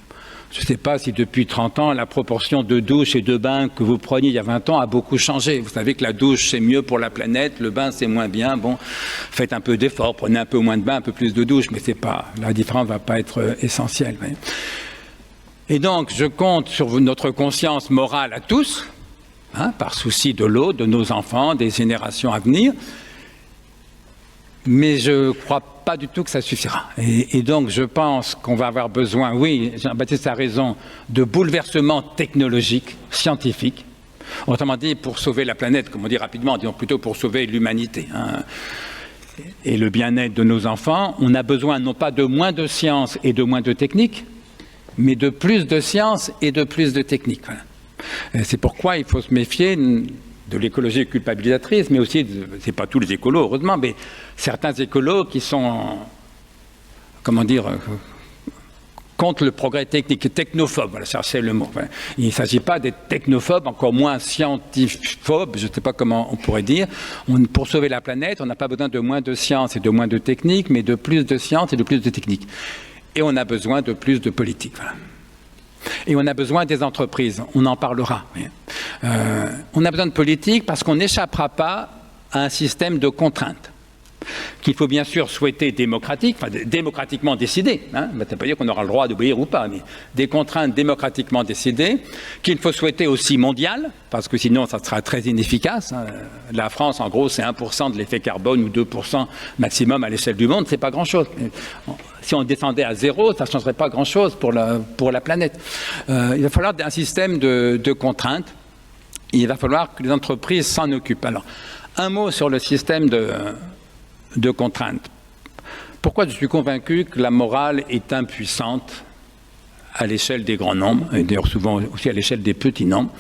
Je ne sais pas si depuis 30 ans, la proportion de douches et de bains que vous preniez il y a 20 ans a beaucoup changé. Vous savez que la douche, c'est mieux pour la planète, le bain, c'est moins bien. Bon, faites un peu d'effort, prenez un peu moins de bain, un peu plus de douche, mais c'est pas, la différence ne va pas être essentielle. Oui. Et donc, je compte sur notre conscience morale à tous, par souci de l'eau, de nos enfants, des générations à venir, mais je ne crois pas du tout que ça suffira. Et donc, je pense qu'on va avoir besoin, oui, Jean-Baptiste a raison, de bouleversements technologiques, scientifiques. Autrement dit, pour sauver la planète, comme on dit rapidement, disons plutôt pour sauver l'humanité. Et le bien-être de nos enfants, on a besoin non pas de moins de sciences et de moins de techniques, mais de plus de sciences et de plus de techniques. Voilà. C'est pourquoi il faut se méfier de l'écologie culpabilisatrice, mais aussi, c'est pas tous les écolos, heureusement, mais certains écolos qui sont, contre le progrès technique, technophobes, voilà, ça c'est le mot. Voilà. Il ne s'agit pas d'être technophobe, encore moins scientifophobe, je ne sais pas comment on pourrait dire. Pour sauver la planète, on n'a pas besoin de moins de sciences et de moins de techniques, mais de plus de sciences et de plus de techniques. Et on a besoin de plus de politique. Voilà. Et on a besoin des entreprises, on en parlera. On a besoin de politique parce qu'on n'échappera pas à un système de contraintes qu'il faut bien sûr souhaiter démocratiquement décidées. Ça ne veut pas dire qu'on aura le droit d'obéir ou pas, mais des contraintes démocratiquement décidées, qu'il faut souhaiter aussi mondiales, parce que sinon ça sera très inefficace. La France, en gros, c'est 1% de l'effet carbone ou 2% maximum à l'échelle du monde, c'est pas grand-chose. Si on descendait à zéro, ça ne changerait pas grand-chose pour la planète. Il va falloir un système de contraintes. Il va falloir que les entreprises s'en occupent. Alors, un mot sur le système de contraintes. Pourquoi je suis convaincu que la morale est impuissante à l'échelle des grands nombres, et d'ailleurs souvent aussi à l'échelle des petits nombres,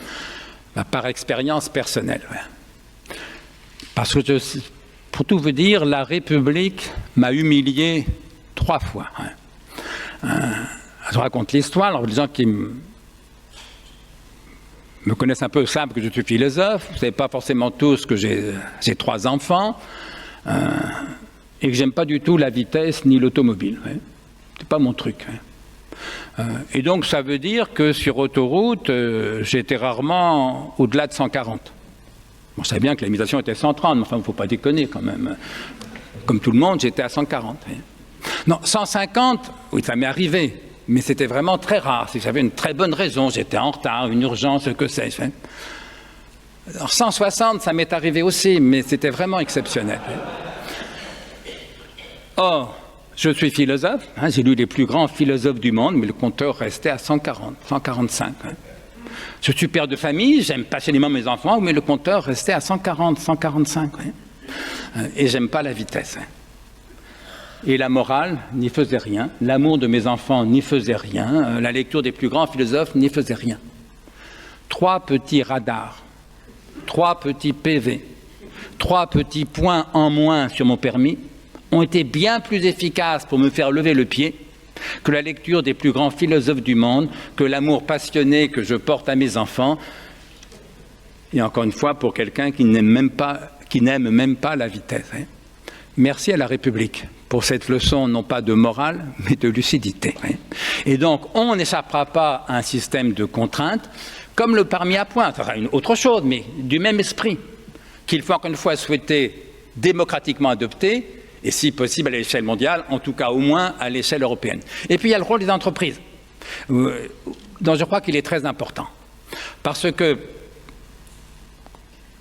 par expérience personnelle. Parce que, pour tout vous dire, la République m'a humilié 3 fois. Je raconte l'histoire, alors les gens qui me connaissent un peu savent que je suis philosophe, vous ne savez pas forcément tous que j'ai 3 enfants, et que j'aime pas du tout la vitesse ni l'automobile. C'est pas mon truc. Et donc ça veut dire que sur autoroute, j'étais rarement au-delà de 140. Bon, je savais bien que la limitation était 130, mais enfin, il ne faut pas déconner quand même. Comme tout le monde, j'étais à 140. Non, 150, oui, ça m'est arrivé, mais c'était vraiment très rare. Si j'avais une très bonne raison, j'étais en retard, une urgence, ce que sais-je. Alors 160, ça m'est arrivé aussi, mais c'était vraiment exceptionnel. Or, je suis philosophe, j'ai lu les plus grands philosophes du monde, mais le compteur restait à 140, 145. Je suis père de famille, j'aime passionnément mes enfants, mais le compteur restait à 140, 145. Et j'aime pas la vitesse. Et la morale n'y faisait rien, l'amour de mes enfants n'y faisait rien, la lecture des plus grands philosophes n'y faisait rien. 3 petits radars, 3 petits PV, 3 petits points en moins sur mon permis ont été bien plus efficaces pour me faire lever le pied que la lecture des plus grands philosophes du monde, que l'amour passionné que je porte à mes enfants, et encore une fois pour quelqu'un qui n'aime même pas la vitesse. Merci à la République pour cette leçon non pas de morale, mais de lucidité. Et donc, on n'échappera pas à un système de contraintes, comme le permis à points, ça sera une autre chose, mais du même esprit, qu'il faut encore une fois souhaiter démocratiquement adopté, et si possible à l'échelle mondiale, en tout cas au moins à l'échelle européenne. Et puis il y a le rôle des entreprises, dont je crois qu'il est très important. Parce que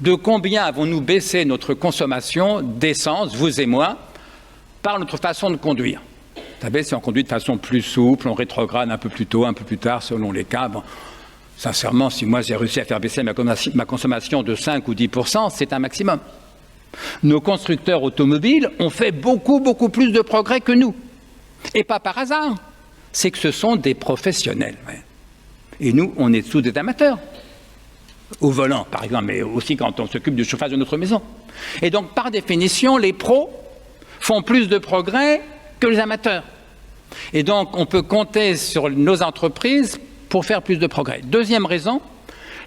de combien avons-nous baissé notre consommation d'essence, vous et moi, par notre façon de conduire? Vous savez, si on conduit de façon plus souple, on rétrograde un peu plus tôt, un peu plus tard, selon les cas. Bon, sincèrement, si moi j'ai réussi à faire baisser ma consommation de 5 ou 10%, c'est un maximum. Nos constructeurs automobiles ont fait beaucoup plus de progrès que nous. Et pas par hasard. C'est que ce sont des professionnels. Ouais. Et nous, on est tous des amateurs. Au volant, par exemple, mais aussi quand on s'occupe du chauffage de notre maison. Et donc, par définition, les pros font plus de progrès que les amateurs. Et donc, on peut compter sur nos entreprises pour faire plus de progrès. Deuxième raison,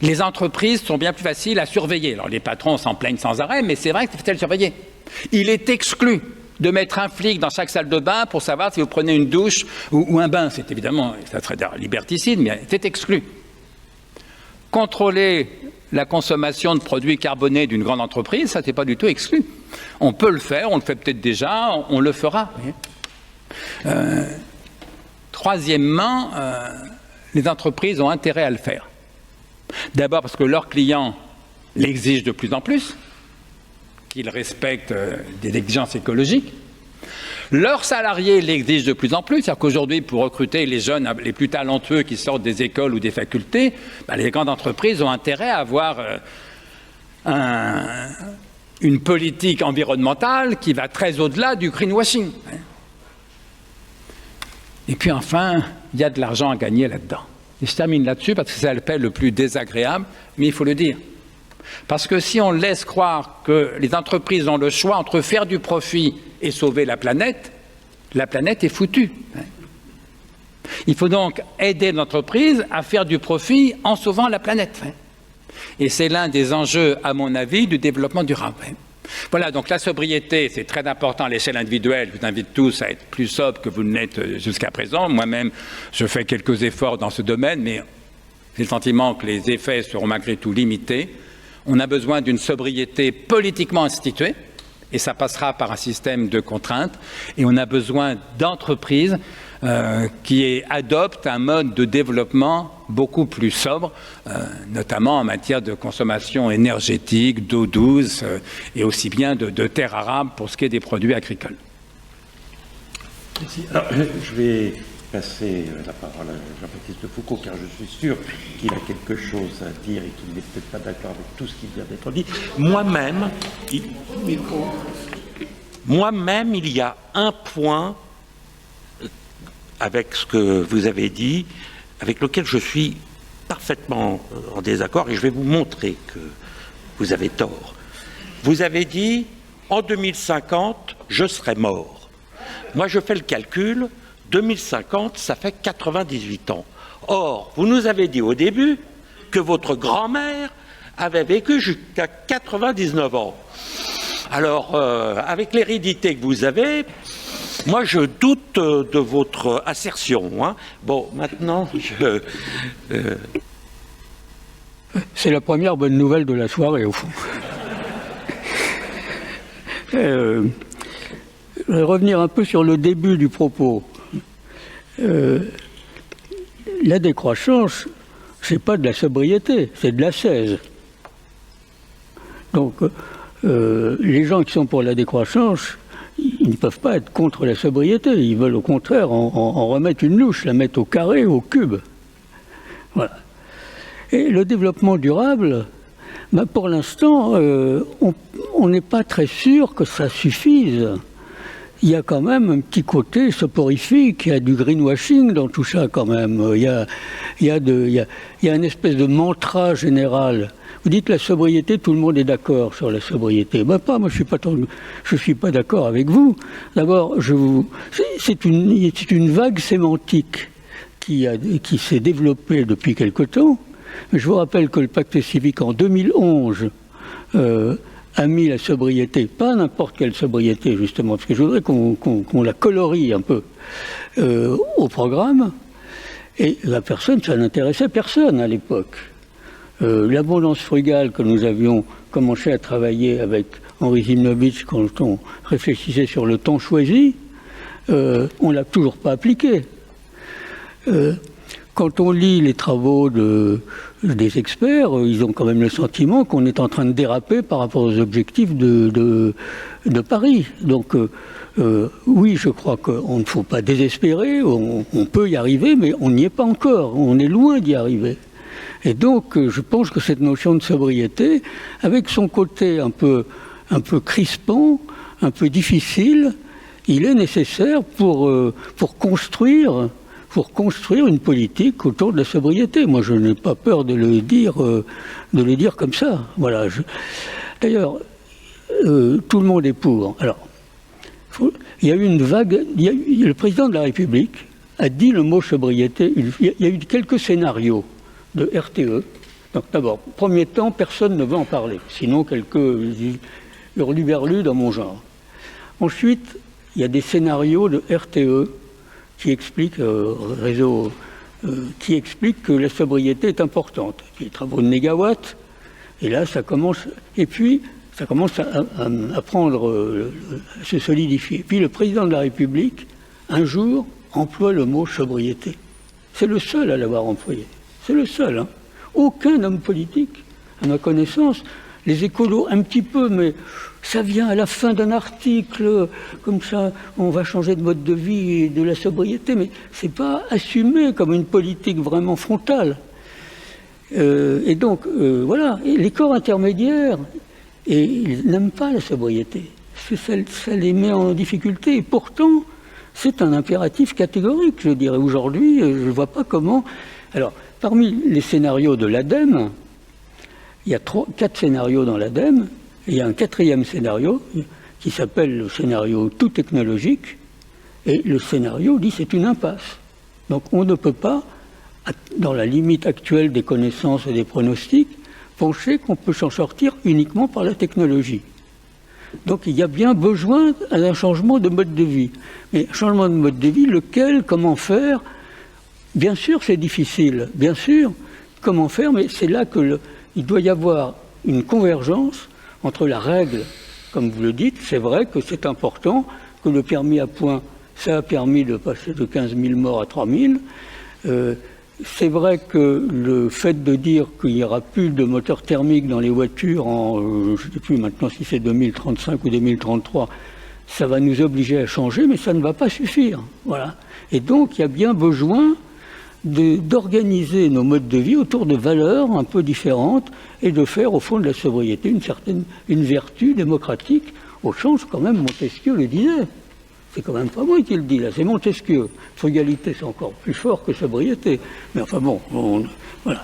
les entreprises sont bien plus faciles à surveiller. Alors, les patrons s'en plaignent sans arrêt, mais c'est vrai que c'est facile à surveiller. Il est exclu de mettre un flic dans chaque salle de bain pour savoir si vous prenez une douche ou un bain. C'est évidemment, ça serait liberticide, mais c'est exclu. Contrôler la consommation de produits carbonés d'une grande entreprise, ça, c'est pas du tout exclu. On peut le faire, on le fait peut-être déjà, on le fera. Troisièmement, les entreprises ont intérêt à le faire. D'abord parce que leurs clients l'exigent de plus en plus, qu'ils respectent des exigences écologiques. Leurs salariés l'exigent de plus en plus, c'est-à-dire qu'aujourd'hui, pour recruter les jeunes les plus talentueux qui sortent des écoles ou des facultés, les grandes entreprises ont intérêt à avoir une politique environnementale qui va très au-delà du greenwashing. Et puis enfin, il y a de l'argent à gagner là-dedans. Et je termine là-dessus parce que c'est l'aspect le plus désagréable, mais il faut le dire. Parce que si on laisse croire que les entreprises ont le choix entre faire du profit et sauver la planète est foutue. Il faut donc aider l'entreprise à faire du profit en sauvant la planète. Et c'est l'un des enjeux, à mon avis, du développement durable. Voilà, donc la sobriété, c'est très important à l'échelle individuelle. Je vous invite tous à être plus sobres que vous ne l'êtes jusqu'à présent. Moi-même, je fais quelques efforts dans ce domaine, mais j'ai le sentiment que les effets seront malgré tout limités. On a besoin d'une sobriété politiquement instituée, et ça passera par un système de contraintes. Et on a besoin d'entreprises qui adoptent un mode de développement beaucoup plus sobre, notamment en matière de consommation énergétique, d'eau douce et aussi bien de terres arables pour ce qui est des produits agricoles. Merci. Alors, je vais passer la parole à Jean-Baptiste Foucault, car je suis sûr qu'il a quelque chose à dire et qu'il n'est peut-être pas d'accord avec tout ce qui vient d'être dit. Moi-même, il y a un point avec ce que vous avez dit, avec lequel je suis parfaitement en désaccord, et je vais vous montrer que vous avez tort. Vous avez dit, en 2050, je serai mort. Moi, je fais le calcul, 2050, ça fait 98 ans. Or, vous nous avez dit au début que votre grand-mère avait vécu jusqu'à 99 ans. Alors, avec l'hérédité que vous avez, moi, je doute de votre assertion. Hein. Bon, maintenant, C'est la première bonne nouvelle de la soirée, au fond. Je vais revenir un peu sur le début du propos. La décroissance, c'est pas de la sobriété, c'est de l'ascèse. Donc, les gens qui sont pour la décroissance, ils ne peuvent pas être contre la sobriété. Ils veulent au contraire en remettre une louche, la mettre au carré, au cube. Voilà. Et le développement durable, pour l'instant, on n'est pas très sûr que ça suffise. Il y a quand même un petit côté soporifique, il y a du greenwashing dans tout ça quand même. Il y a une espèce de mantra général. Vous dites la sobriété, tout le monde est d'accord sur la sobriété. Moi, je suis pas d'accord avec vous. D'abord, c'est une vague sémantique qui s'est développée depuis quelque temps. Mais je vous rappelle que le pacte civique en 2011 a mis la sobriété, pas n'importe quelle sobriété justement, parce que je voudrais qu'on la colorie un peu au programme. Et ça n'intéressait personne à l'époque. L'abondance frugale que nous avions commencé à travailler avec Henri Zinovitch quand on réfléchissait sur le temps choisi, on ne l'a toujours pas appliqué. Quand on lit les travaux des experts, ils ont quand même le sentiment qu'on est en train de déraper par rapport aux objectifs de Paris. Donc oui, je crois qu'on ne faut pas désespérer, on peut y arriver, mais on n'y est pas encore, on est loin d'y arriver. Et donc je pense que cette notion de sobriété, avec son côté un peu crispant, un peu difficile, il est nécessaire pour construire une politique autour de la sobriété. Moi, je n'ai pas peur de le dire comme ça. Voilà. D'ailleurs, tout le monde est pour. Alors, il y a eu une vague. Le président de la République a dit le mot sobriété. Il y a eu quelques scénarios de RTE. Donc, d'abord, premier temps, personne ne veut en parler. Sinon, quelques hurluberlus dans mon genre. Ensuite, il y a des scénarios de RTE qui expliquent que la sobriété est importante. Les travaux de négawatts, et là, ça commence à prendre, à se solidifier. Puis le président de la République, un jour, emploie le mot sobriété. C'est le seul à l'avoir employé. C'est le seul. Hein. Aucun homme politique, à ma connaissance, les écolos un petit peu, mais ça vient à la fin d'un article, comme ça, on va changer de mode de vie et de la sobriété, mais c'est pas assumé comme une politique vraiment frontale. Et donc, voilà, et les corps intermédiaires, ils n'aiment pas la sobriété. Ça les met en difficulté, et pourtant, c'est un impératif catégorique, je dirais. Aujourd'hui, je ne vois pas comment... Alors, parmi les scénarios de l'ADEME, il y a 4 scénarios dans l'ADEME, et il y a un 4e scénario qui s'appelle le scénario tout technologique, et le scénario dit c'est une impasse. Donc on ne peut pas, dans la limite actuelle des connaissances et des pronostics, penser qu'on peut s'en sortir uniquement par la technologie. Donc il y a bien besoin d'un changement de mode de vie. Mais changement de mode de vie, lequel, comment faire? Bien sûr c'est difficile, bien sûr, comment faire, mais c'est là il doit y avoir une convergence entre la règle, comme vous le dites, c'est vrai que c'est important, que le permis à points, ça a permis de passer de 15 000 morts à 3 000. C'est vrai que le fait de dire qu'il n'y aura plus de moteur thermique dans les voitures je ne sais plus maintenant si c'est 2035 ou 2033, ça va nous obliger à changer, mais ça ne va pas suffire. Voilà. Et donc, il y a bien besoin d'organiser nos modes de vie autour de valeurs un peu différentes et de faire au fond de la sobriété une vertu démocratique, au sens quand même Montesquieu le disait. C'est quand même pas moi qui le dis là, c'est Montesquieu. Frugalité c'est encore plus fort que sobriété. Mais enfin bon, voilà.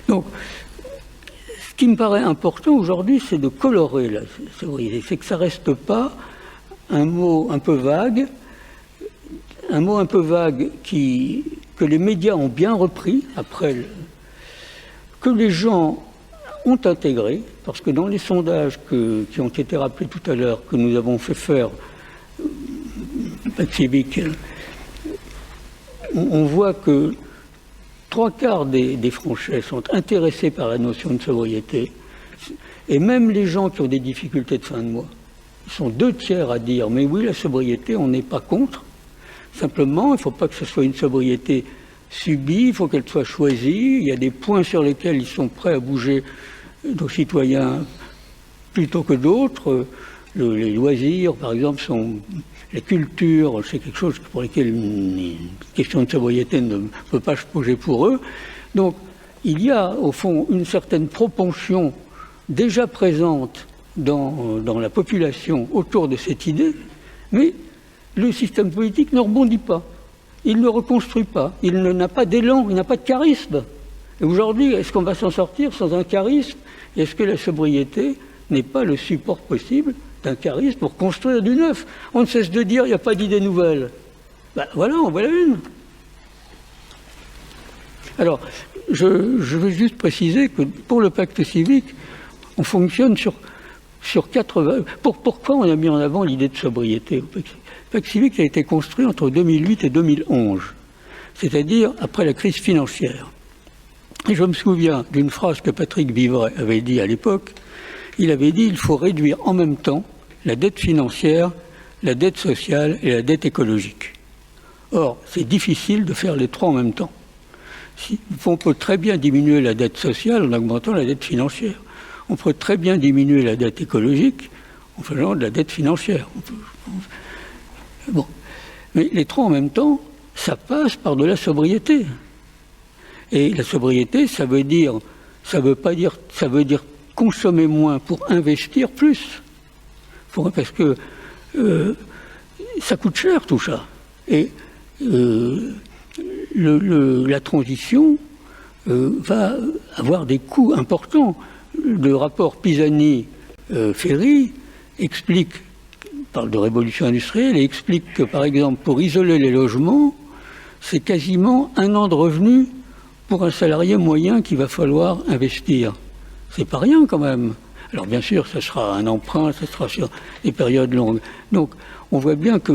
Donc, ce qui me paraît important aujourd'hui, c'est de colorer la sobriété. C'est que ça reste pas un mot un peu vague, que les médias ont bien repris, que les gens ont intégré, parce que dans les sondages qui ont été rappelés tout à l'heure, que nous avons fait faire, Civic, on voit que 3/4 des Français sont intéressés par la notion de sobriété, et même les gens qui ont des difficultés de fin de mois, ils sont 2/3 à dire « mais oui, la sobriété, on n'est pas contre ». Simplement, il ne faut pas que ce soit une sobriété subie, il faut qu'elle soit choisie. Il y a des points sur lesquels ils sont prêts à bouger nos citoyens plutôt que d'autres. Les loisirs, par exemple, les cultures, c'est quelque chose pour lequel une question de sobriété ne peut pas se poser pour eux. Donc, il y a, au fond, une certaine propension déjà présente dans la population autour de cette idée, mais le système politique ne rebondit pas, il ne reconstruit pas, il n'a pas d'élan, il n'a pas de charisme. Et aujourd'hui, est-ce qu'on va s'en sortir sans un charisme? Est-ce que la sobriété n'est pas le support possible d'un charisme pour construire du neuf? On ne cesse de dire il n'y a pas d'idée nouvelle. Ben voilà, en voilà une. Alors, je veux juste préciser que pour le pacte civique, on fonctionne sur 4... Pourquoi on a mis en avant l'idée de sobriété? Le pacte civique a été construit entre 2008 et 2011, c'est-à-dire après la crise financière. Et je me souviens d'une phrase que Patrick Vivray avait dit à l'époque. il avait dit qu'il faut réduire en même temps la dette financière, la dette sociale et la dette écologique. Or, c'est difficile de faire les trois en même temps. On peut très bien diminuer la dette sociale en augmentant la dette financière. On peut très bien diminuer la dette écologique en faisant de la dette financière. Bon. Mais les trois en même temps, ça passe par de la sobriété. Et la sobriété, ça veut dire consommer moins pour investir plus. Parce que ça coûte cher tout ça. Et la transition va avoir des coûts importants. Le rapport Pisani-Ferry parle de révolution industrielle et explique que, par exemple, pour isoler les logements, c'est quasiment 1 an de revenus pour un salarié moyen qu'il va falloir investir. C'est pas rien quand même. Alors bien sûr, ça sera un emprunt, ça sera sur des périodes longues. Donc on voit bien que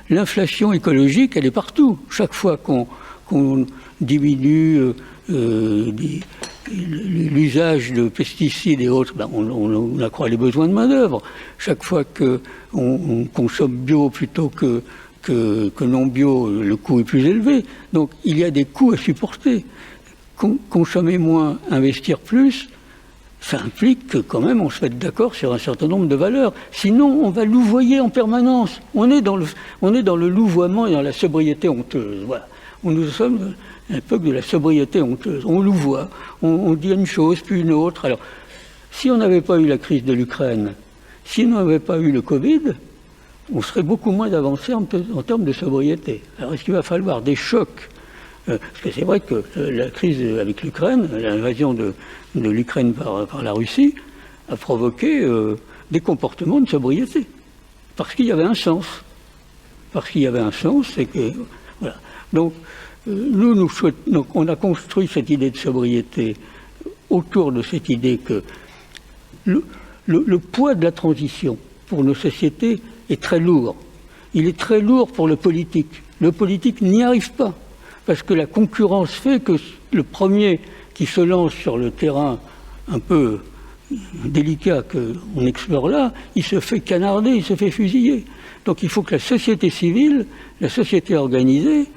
l'inflation écologique, elle est partout. Chaque fois qu'on diminue l'usage de pesticides et autres, on accroît les besoins de main-d'œuvre. Chaque fois qu'on consomme bio plutôt que non bio, le coût est plus élevé. Donc il y a des coûts à supporter. Consommer moins, investir plus, ça implique que quand même on se mette d'accord sur un certain nombre de valeurs. Sinon, on va louvoyer en permanence. On est dans le louvoiement et dans la sobriété honteuse. Voilà. Nous sommes à l'époque de la sobriété honteuse. On louvoie, on dit une chose puis une autre. Alors, si on n'avait pas eu la crise de l'Ukraine, si on n'avait pas eu le Covid, on serait beaucoup moins avancé en termes de sobriété. Alors, est-ce qu'il va falloir des chocs ? Parce que c'est vrai que la crise avec l'Ukraine, l'invasion de l'Ukraine par la Russie, a provoqué des comportements de sobriété. Parce qu'il y avait un sens. Parce qu'il y avait un sens, c'est que... Voilà. Donc, donc, on a construit cette idée de sobriété autour de cette idée que le poids de la transition pour nos sociétés est très lourd. Il est très lourd pour le politique. Le politique n'y arrive pas. Parce que la concurrence fait que le premier qui se lance sur le terrain un peu délicat qu'on explore là, il se fait canarder, il se fait fusiller. Donc il faut que la société civile, la société organisée,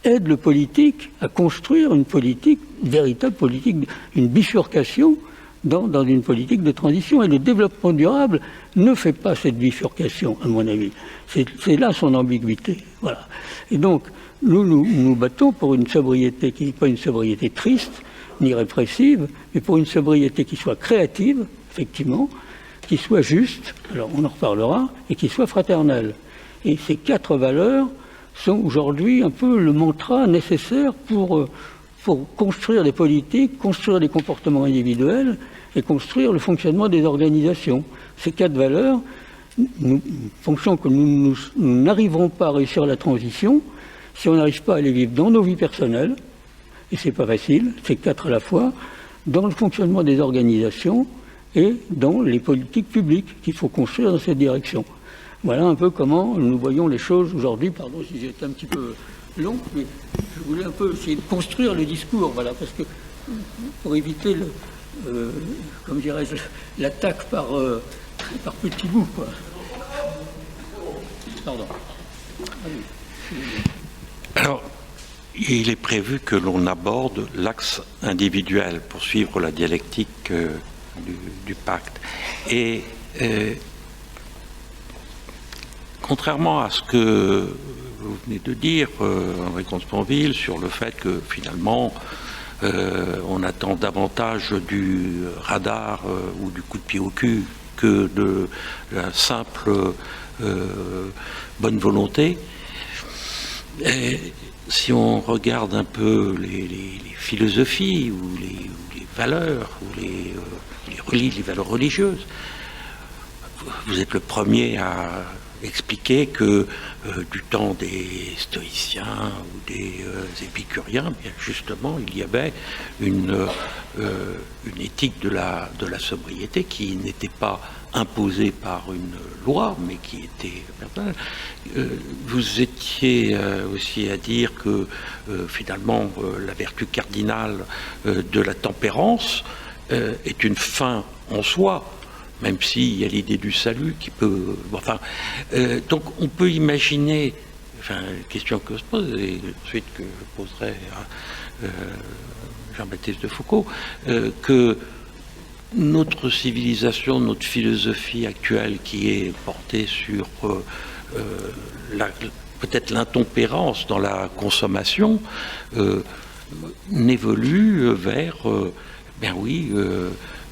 aide le politique à construire une politique, une véritable politique, une bifurcation dans une politique de transition. Et le développement durable ne fait pas cette bifurcation, à mon avis. C'est là son ambiguïté. Voilà. Et donc, nous battons pour une sobriété qui n'est pas une sobriété triste, ni répressive, mais pour une sobriété qui soit créative, effectivement, qui soit juste, alors on en reparlera, et qui soit fraternelle. Et ces 4 valeurs sont aujourd'hui un peu le mantra nécessaire pour construire des politiques, construire des comportements individuels et construire le fonctionnement des organisations. Ces 4 valeurs, nous pensons que nous n'arriverons pas à réussir la transition si on n'arrive pas à les vivre dans nos vies personnelles, et c'est pas facile, c'est 4 à la fois, dans le fonctionnement des organisations et dans les politiques publiques qu'il faut construire dans cette direction. Voilà un peu comment nous voyons les choses aujourd'hui. Pardon si j'ai été un petit peu long, mais je voulais un peu essayer de construire le discours, voilà, parce que pour éviter comme dirais-je, l'attaque par petits bouts, quoi. Pardon. Alors, il est prévu que l'on aborde l'axe individuel pour suivre la dialectique du pacte. Et contrairement à ce que vous venez de dire, Henri Consponville, sur le fait que finalement on attend davantage du radar ou du coup de pied au cul que de la simple bonne volonté. Et si on regarde un peu les philosophies ou les valeurs ou les valeurs religieuses, vous êtes le premier à expliquer que du temps des stoïciens ou des épicuriens, bien justement, il y avait une éthique de la sobriété qui n'était pas imposée par une loi, mais qui était personnelle. Vous étiez aussi à dire que finalement la vertu cardinale de la tempérance est une fin en soi, même s'il y a l'idée du salut qui peut... Enfin, donc on peut imaginer, enfin, la question que se pose, et ensuite que je poserai à Jean-Baptiste de Foucault, que notre civilisation, notre philosophie actuelle qui est portée sur peut-être l'intempérance dans la consommation, n'évolue vers,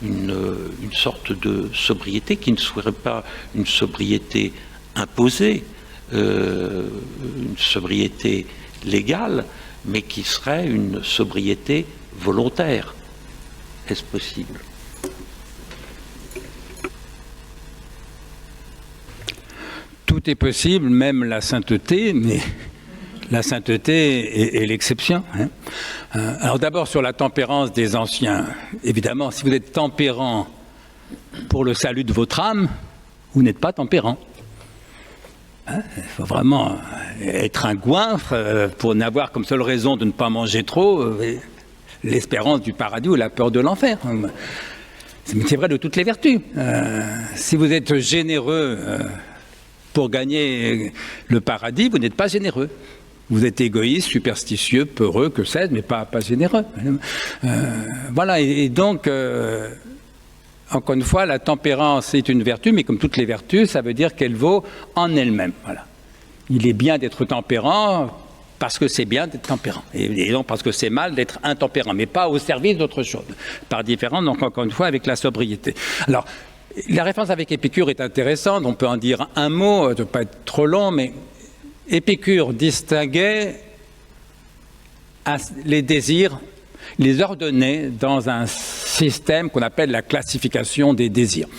une sorte de sobriété qui ne serait pas une sobriété imposée, une sobriété légale, mais qui serait une sobriété volontaire. Est-ce possible ? Tout est possible, même la sainteté, mais la sainteté est l'exception. Hein. Alors d'abord sur la tempérance des anciens. Évidemment, si vous êtes tempérant pour le salut de votre âme, vous n'êtes pas tempérant. Hein, il faut vraiment être un goinfre pour n'avoir comme seule raison de ne pas manger trop l'espérance du paradis ou la peur de l'enfer. C'est vrai de toutes les vertus. Si vous êtes généreux pour gagner le paradis, vous n'êtes pas généreux. Vous êtes égoïste, superstitieux, peureux, que sais-je, mais pas généreux. Voilà, et donc, encore une fois, la tempérance est une vertu, mais comme toutes les vertus, ça veut dire qu'elle vaut en elle-même. Voilà. Il est bien d'être tempérant parce que c'est bien d'être tempérant, et donc parce que c'est mal d'être intempérant, mais pas au service d'autre chose. Par différence, donc encore une fois, avec la sobriété. Alors, la référence avec Épicure est intéressante, on peut en dire un mot, de ne pas être trop long, mais Épicure distinguait les désirs, les ordonnait dans un système qu'on appelle la classification des désirs.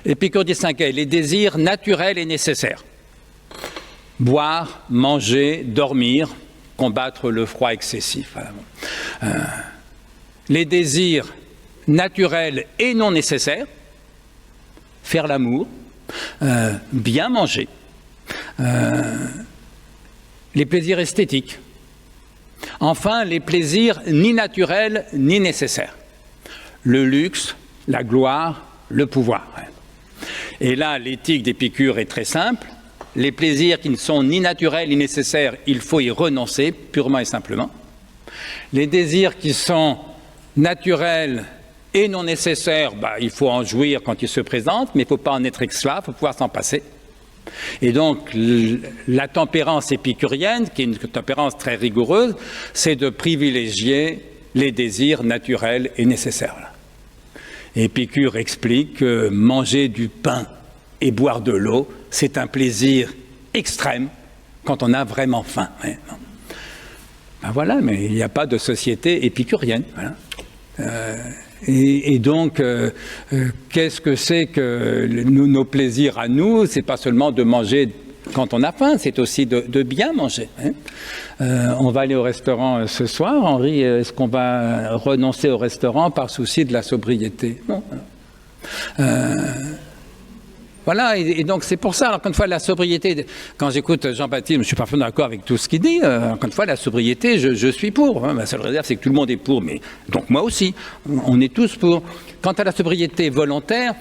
Épicure distinguait les désirs naturels et nécessaires. Boire, manger, dormir, combattre le froid excessif. Les désirs naturels et non nécessaires, faire l'amour, bien manger, les plaisirs esthétiques. Enfin, les plaisirs ni naturels ni nécessaires. Le luxe, la gloire, le pouvoir. Et là, l'éthique d'Épicure est très simple. Les plaisirs qui ne sont ni naturels ni nécessaires, il faut y renoncer, purement et simplement. Les désirs qui sont naturels et non nécessaires, il faut en jouir quand ils se présentent, mais il ne faut pas en être esclave, il faut pouvoir s'en passer. Et donc, la tempérance épicurienne, qui est une tempérance très rigoureuse, c'est de privilégier les désirs naturels et nécessaires. Épicure explique que manger du pain et boire de l'eau, c'est un plaisir extrême quand on a vraiment faim. Voilà, mais il n'y a pas de société épicurienne. Voilà. Et donc, qu'est-ce que c'est que nos plaisirs à nous? C'est pas seulement de manger quand on a faim, c'est aussi de bien manger. On va aller au restaurant ce soir. Henri, est-ce qu'on va renoncer au restaurant par souci de la sobriété? Non. Voilà, et donc c'est pour ça, encore une fois, la sobriété, quand j'écoute Jean-Baptiste, je ne suis pas parfaitement d'accord avec tout ce qu'il dit, encore une fois, la sobriété, je suis pour. Ma seule réserve, c'est que tout le monde est pour, mais donc moi aussi, on est tous pour. Quant à la sobriété volontaire,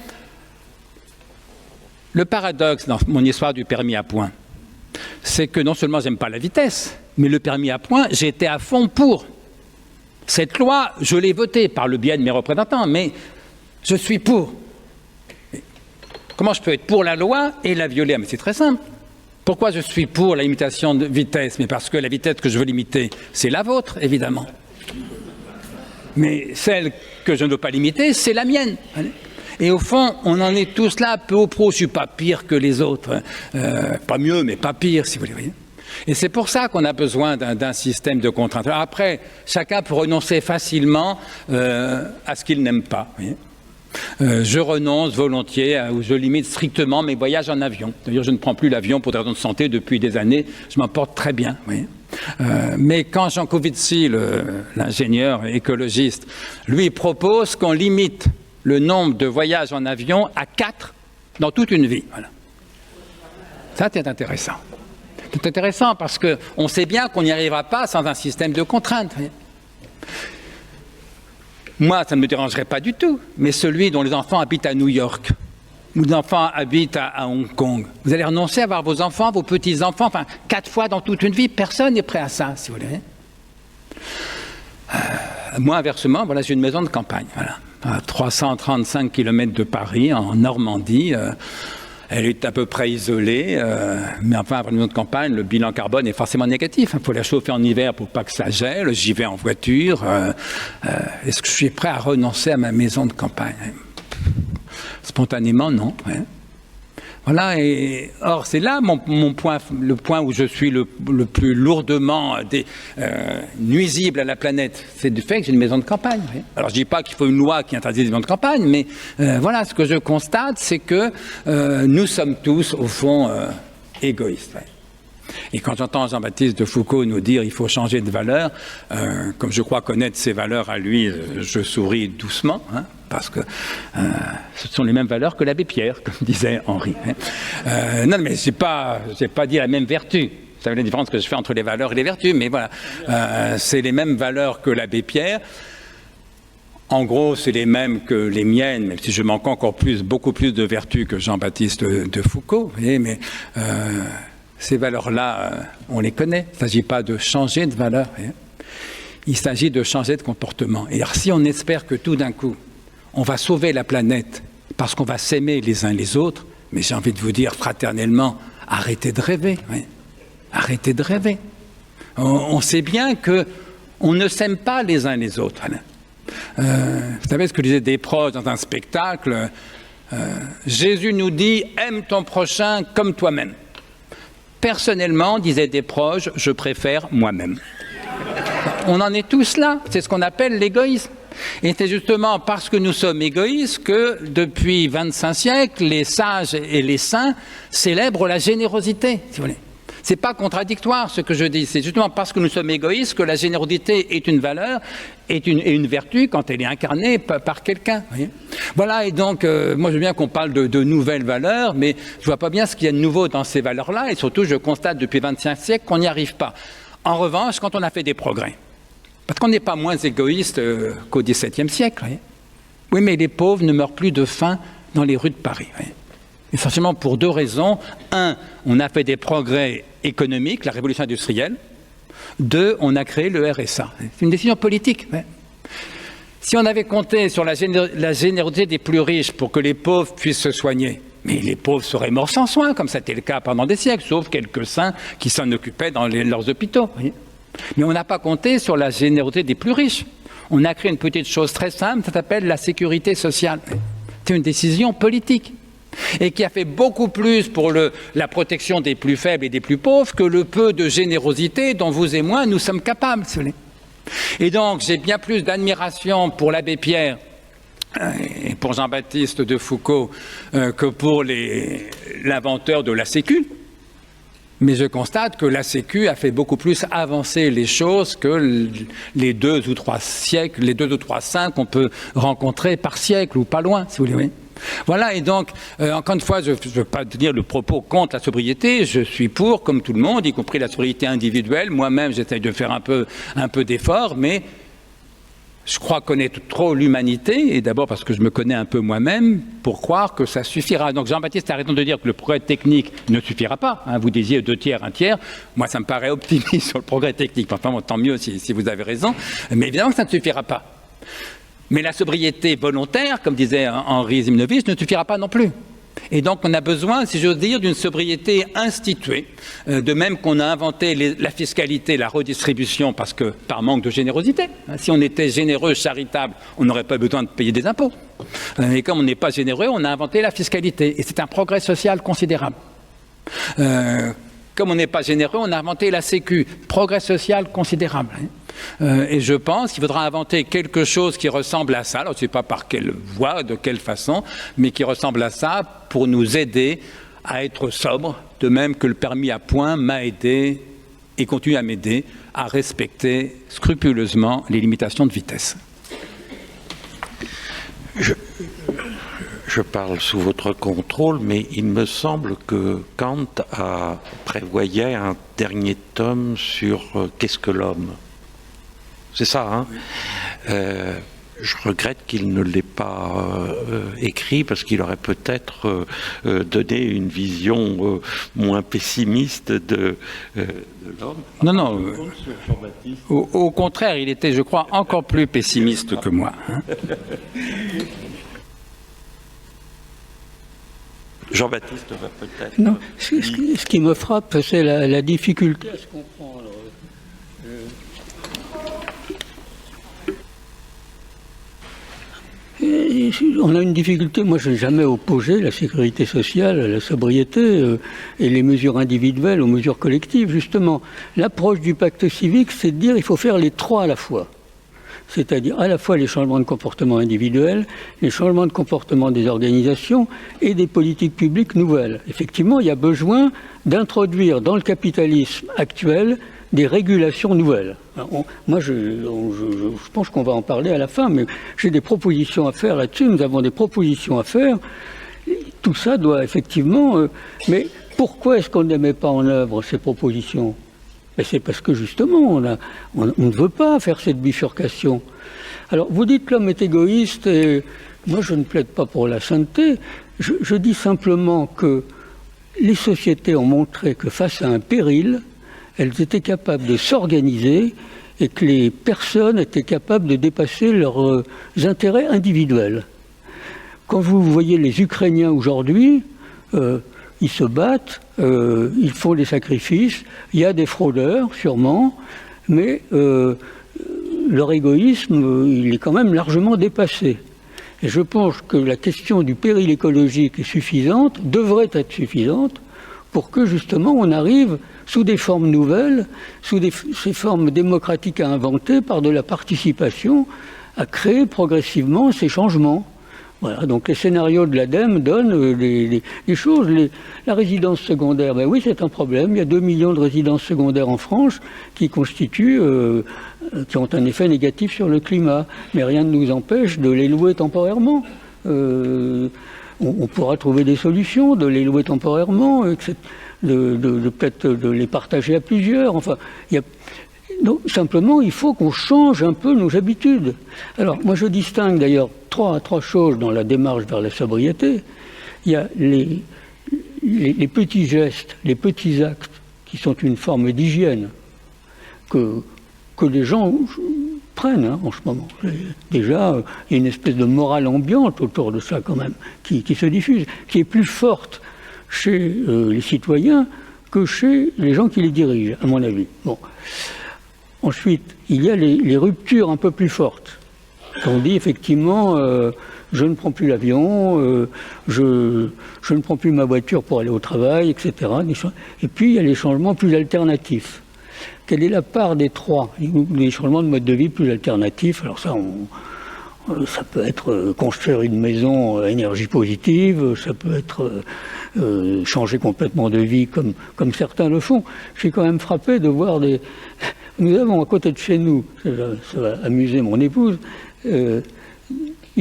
le paradoxe dans mon histoire du permis à points, c'est que non seulement j'aime pas la vitesse, mais le permis à points, j'étais à fond pour. Cette loi, je l'ai votée par le biais de mes représentants, mais je suis pour. Comment je peux être pour la loi et la violer? Mais c'est très simple. Pourquoi je suis pour la limitation de vitesse? Mais parce que la vitesse que je veux limiter, c'est la vôtre, évidemment. Mais celle que je ne veux pas limiter, c'est la mienne. Et au fond, on en est tous là, peu au pro. Je ne suis pas pire que les autres. Pas mieux, mais pas pire, si vous voulez. Et c'est pour ça qu'on a besoin d'un système de contraintes. Après, chacun peut renoncer facilement à ce qu'il n'aime pas. Je renonce volontiers ou je limite strictement mes voyages en avion. D'ailleurs, je ne prends plus l'avion pour des raisons de santé depuis des années. Je m'en porte très bien. Mais quand Jean Covici, l'ingénieur écologiste, lui propose qu'on limite le nombre de voyages en avion à 4 dans toute une vie. Voilà. Ça, c'est intéressant. C'est intéressant parce qu'on sait bien qu'on n'y arrivera pas sans un système de contraintes. Moi, ça ne me dérangerait pas du tout, mais celui dont les enfants habitent à New York, vos enfants habitent à Hong Kong. Vous allez renoncer à voir vos enfants, vos petits-enfants, enfin 4 fois dans toute une vie. Personne n'est prêt à ça, si vous voulez. Moi, inversement, voilà, j'ai une maison de campagne, voilà, à 335 km de Paris, en Normandie. Elle est à peu près isolée, mais enfin, avoir une maison de campagne, le bilan carbone est forcément négatif. Il faut la chauffer en hiver pour pas que ça gèle. J'y vais en voiture. Est-ce que je suis prêt à renoncer à ma maison de campagne? Spontanément, non. Ouais. Voilà, et or c'est là mon point, le point où je suis le plus lourdement nuisible à la planète, c'est du fait que j'ai une maison de campagne. Oui. Alors je dis pas qu'il faut une loi qui interdise les maisons de campagne, mais voilà, ce que je constate, c'est que nous sommes tous, au fond, égoïstes. Ouais. Et quand j'entends Jean-Baptiste de Foucault nous dire il faut changer de valeur, comme je crois connaître ses valeurs à lui, je souris doucement, hein, parce que ce sont les mêmes valeurs que l'abbé Pierre, comme disait Henri. Hein. Non, mais j'ai pas dit la même vertu. Vous savez la différence que je fais entre les valeurs et les vertus, mais voilà, c'est les mêmes valeurs que l'abbé Pierre. En gros, c'est les mêmes que les miennes, même si je manque encore beaucoup plus de vertus que Jean-Baptiste de Foucault. Vous voyez, mais ces valeurs-là, on les connaît. Il ne s'agit pas de changer de valeur. Hein. Il s'agit de changer de comportement. Et alors, si on espère que tout d'un coup, on va sauver la planète parce qu'on va s'aimer les uns les autres, mais j'ai envie de vous dire fraternellement, arrêtez de rêver. Hein. Arrêtez de rêver. On sait bien qu'on ne s'aime pas les uns les autres. Vous savez ce que disaient des proches dans un spectacle, Jésus nous dit « aime ton prochain comme toi-même ». Personnellement, disaient des proches, je préfère moi-même. On en est tous là, c'est ce qu'on appelle l'égoïsme. Et c'est justement parce que nous sommes égoïstes que depuis 25 siècles, les sages et les saints célèbrent la générosité, si vous voulez. C'est pas contradictoire ce que je dis, c'est justement parce que nous sommes égoïstes que la générosité est une valeur, est une vertu quand elle est incarnée par quelqu'un. Voilà, et donc, moi je veux bien qu'on parle de nouvelles valeurs, mais je vois pas bien ce qu'il y a de nouveau dans ces valeurs-là, et surtout je constate depuis 25 siècles qu'on n'y arrive pas. En revanche, quand on a fait des progrès, parce qu'on n'est pas moins égoïste qu'au XVIIe siècle. Oui, mais les pauvres ne meurent plus de faim dans les rues de Paris. Essentiellement pour 2 raisons. 1, on a fait des progrès économiques, la révolution industrielle. 2, on a créé le RSA. C'est une décision politique. Ouais. Si on avait compté sur la générosité des plus riches pour que les pauvres puissent se soigner, mais les pauvres seraient morts sans soins, comme ça a été le cas pendant des siècles, sauf quelques saints qui s'en occupaient dans leurs hôpitaux. Oui. Mais on n'a pas compté sur la générosité des plus riches. On a créé une petite chose très simple, ça s'appelle la sécurité sociale. C'est une décision politique. Et qui a fait beaucoup plus pour la protection des plus faibles et des plus pauvres que le peu de générosité dont vous et moi nous sommes capables. Et donc j'ai bien plus d'admiration pour l'abbé Pierre et pour Jean-Baptiste de Foucault que pour l'inventeur de la Sécu. Mais je constate que la Sécu a fait beaucoup plus avancer les choses que les 2 ou 3 siècles, les 2 ou 3 saints qu'on peut rencontrer par siècle ou pas loin, si vous voulez. Oui. Voilà, et donc, encore une fois, je ne veux pas tenir le propos contre la sobriété, je suis pour, comme tout le monde, y compris la sobriété individuelle. Moi-même, j'essaye de faire un peu d'effort, mais je crois connaître trop l'humanité, et d'abord parce que je me connais un peu moi-même, pour croire que ça suffira. Donc Jean-Baptiste a raison de dire que le progrès technique ne suffira pas. Hein, vous disiez 2 tiers, 1 tiers. Moi, ça me paraît optimiste sur le progrès technique. Enfin, bon, tant mieux si vous avez raison. Mais évidemment que ça ne suffira pas. Mais la sobriété volontaire, comme disait Henri Zimnovich, ne suffira pas non plus. Et donc on a besoin, si j'ose dire, d'une sobriété instituée, de même qu'on a inventé la fiscalité, la redistribution, parce que par manque de générosité. Si on était généreux, charitable, on n'aurait pas besoin de payer des impôts. Et comme on n'est pas généreux, on a inventé la fiscalité. Et c'est un progrès social considérable. Comme on n'est pas généreux, on a inventé la Sécu. Progrès social considérable. Et je pense qu'il faudra inventer quelque chose qui ressemble à ça, alors je ne sais pas par quelle voie, de quelle façon, mais qui ressemble à ça pour nous aider à être sobres, de même que le permis à points m'a aidé et continue à m'aider à respecter scrupuleusement les limitations de vitesse. Je parle sous votre contrôle, mais il me semble que Kant prévoyait un dernier tome sur qu'est-ce que l'homme. C'est ça, hein? Je regrette qu'il ne l'ait pas écrit parce qu'il aurait peut-être donné une vision moins pessimiste de l'homme. Non, non. Au contraire, il était, je crois, encore plus pessimiste que moi. Jean-Baptiste va peut-être... Non, ce qui me frappe, c'est la difficulté à se comprendre. On a une difficulté, moi je n'ai jamais opposé la sécurité sociale à la sobriété et les mesures individuelles aux mesures collectives. Justement, l'approche du pacte civique, c'est de dire qu'il faut faire les trois à la fois. C'est-à-dire à la fois les changements de comportement individuels, les changements de comportement des organisations et des politiques publiques nouvelles. Effectivement, il y a besoin d'introduire dans le capitalisme actuel des régulations nouvelles. Moi, je pense qu'on va en parler à la fin, mais j'ai des propositions à faire là-dessus. Nous avons des propositions à faire. Tout ça doit effectivement... mais pourquoi est-ce qu'on ne met pas en œuvre ces propositions ? C'est parce que justement, on ne veut pas faire cette bifurcation. Alors, vous dites que l'homme est égoïste, et moi je ne plaide pas pour la sainteté. Je dis simplement que les sociétés ont montré que face à un péril, elles étaient capables de s'organiser et que les personnes étaient capables de dépasser leurs intérêts individuels. Quand vous voyez les Ukrainiens aujourd'hui, ils se battent, ils font des sacrifices, il y a des fraudeurs sûrement, mais leur égoïsme, il est quand même largement dépassé. Et je pense que la question du péril écologique est suffisante, devrait être suffisante, pour que justement on arrive sous des formes nouvelles, sous ces formes démocratiques à inventer, par de la participation, à créer progressivement ces changements. Voilà, donc les scénarios de l'ADEME donnent des choses. La résidence secondaire, ben oui, c'est un problème. Il y a 2 millions de résidences secondaires en France qui constituent, qui ont un effet négatif sur le climat. Mais rien ne nous empêche de les louer temporairement. On pourra trouver des solutions, de les louer temporairement, peut-être de les partager à plusieurs. Enfin, donc, simplement, il faut qu'on change un peu nos habitudes. Alors, moi, je distingue d'ailleurs trois choses dans la démarche vers la sobriété. Il y a les petits gestes, les petits actes qui sont une forme d'hygiène que les gens prennent en ce moment. Déjà, il y a une espèce de morale ambiante autour de ça quand même, qui se diffuse, qui est plus forte chez les citoyens que chez les gens qui les dirigent, à mon avis. Bon. Ensuite, il y a les ruptures un peu plus fortes. On dit effectivement, je ne prends plus l'avion, je ne prends plus ma voiture pour aller au travail, etc. Et puis, il y a les changements plus alternatifs. Quelle est la part des trois, les changements de mode de vie plus alternatifs? Alors ça, ça peut être construire une maison à énergie positive, ça peut être changer complètement de vie comme certains le font. Je suis quand même frappé de voir Nous avons à côté de chez nous, ça va amuser mon épouse, une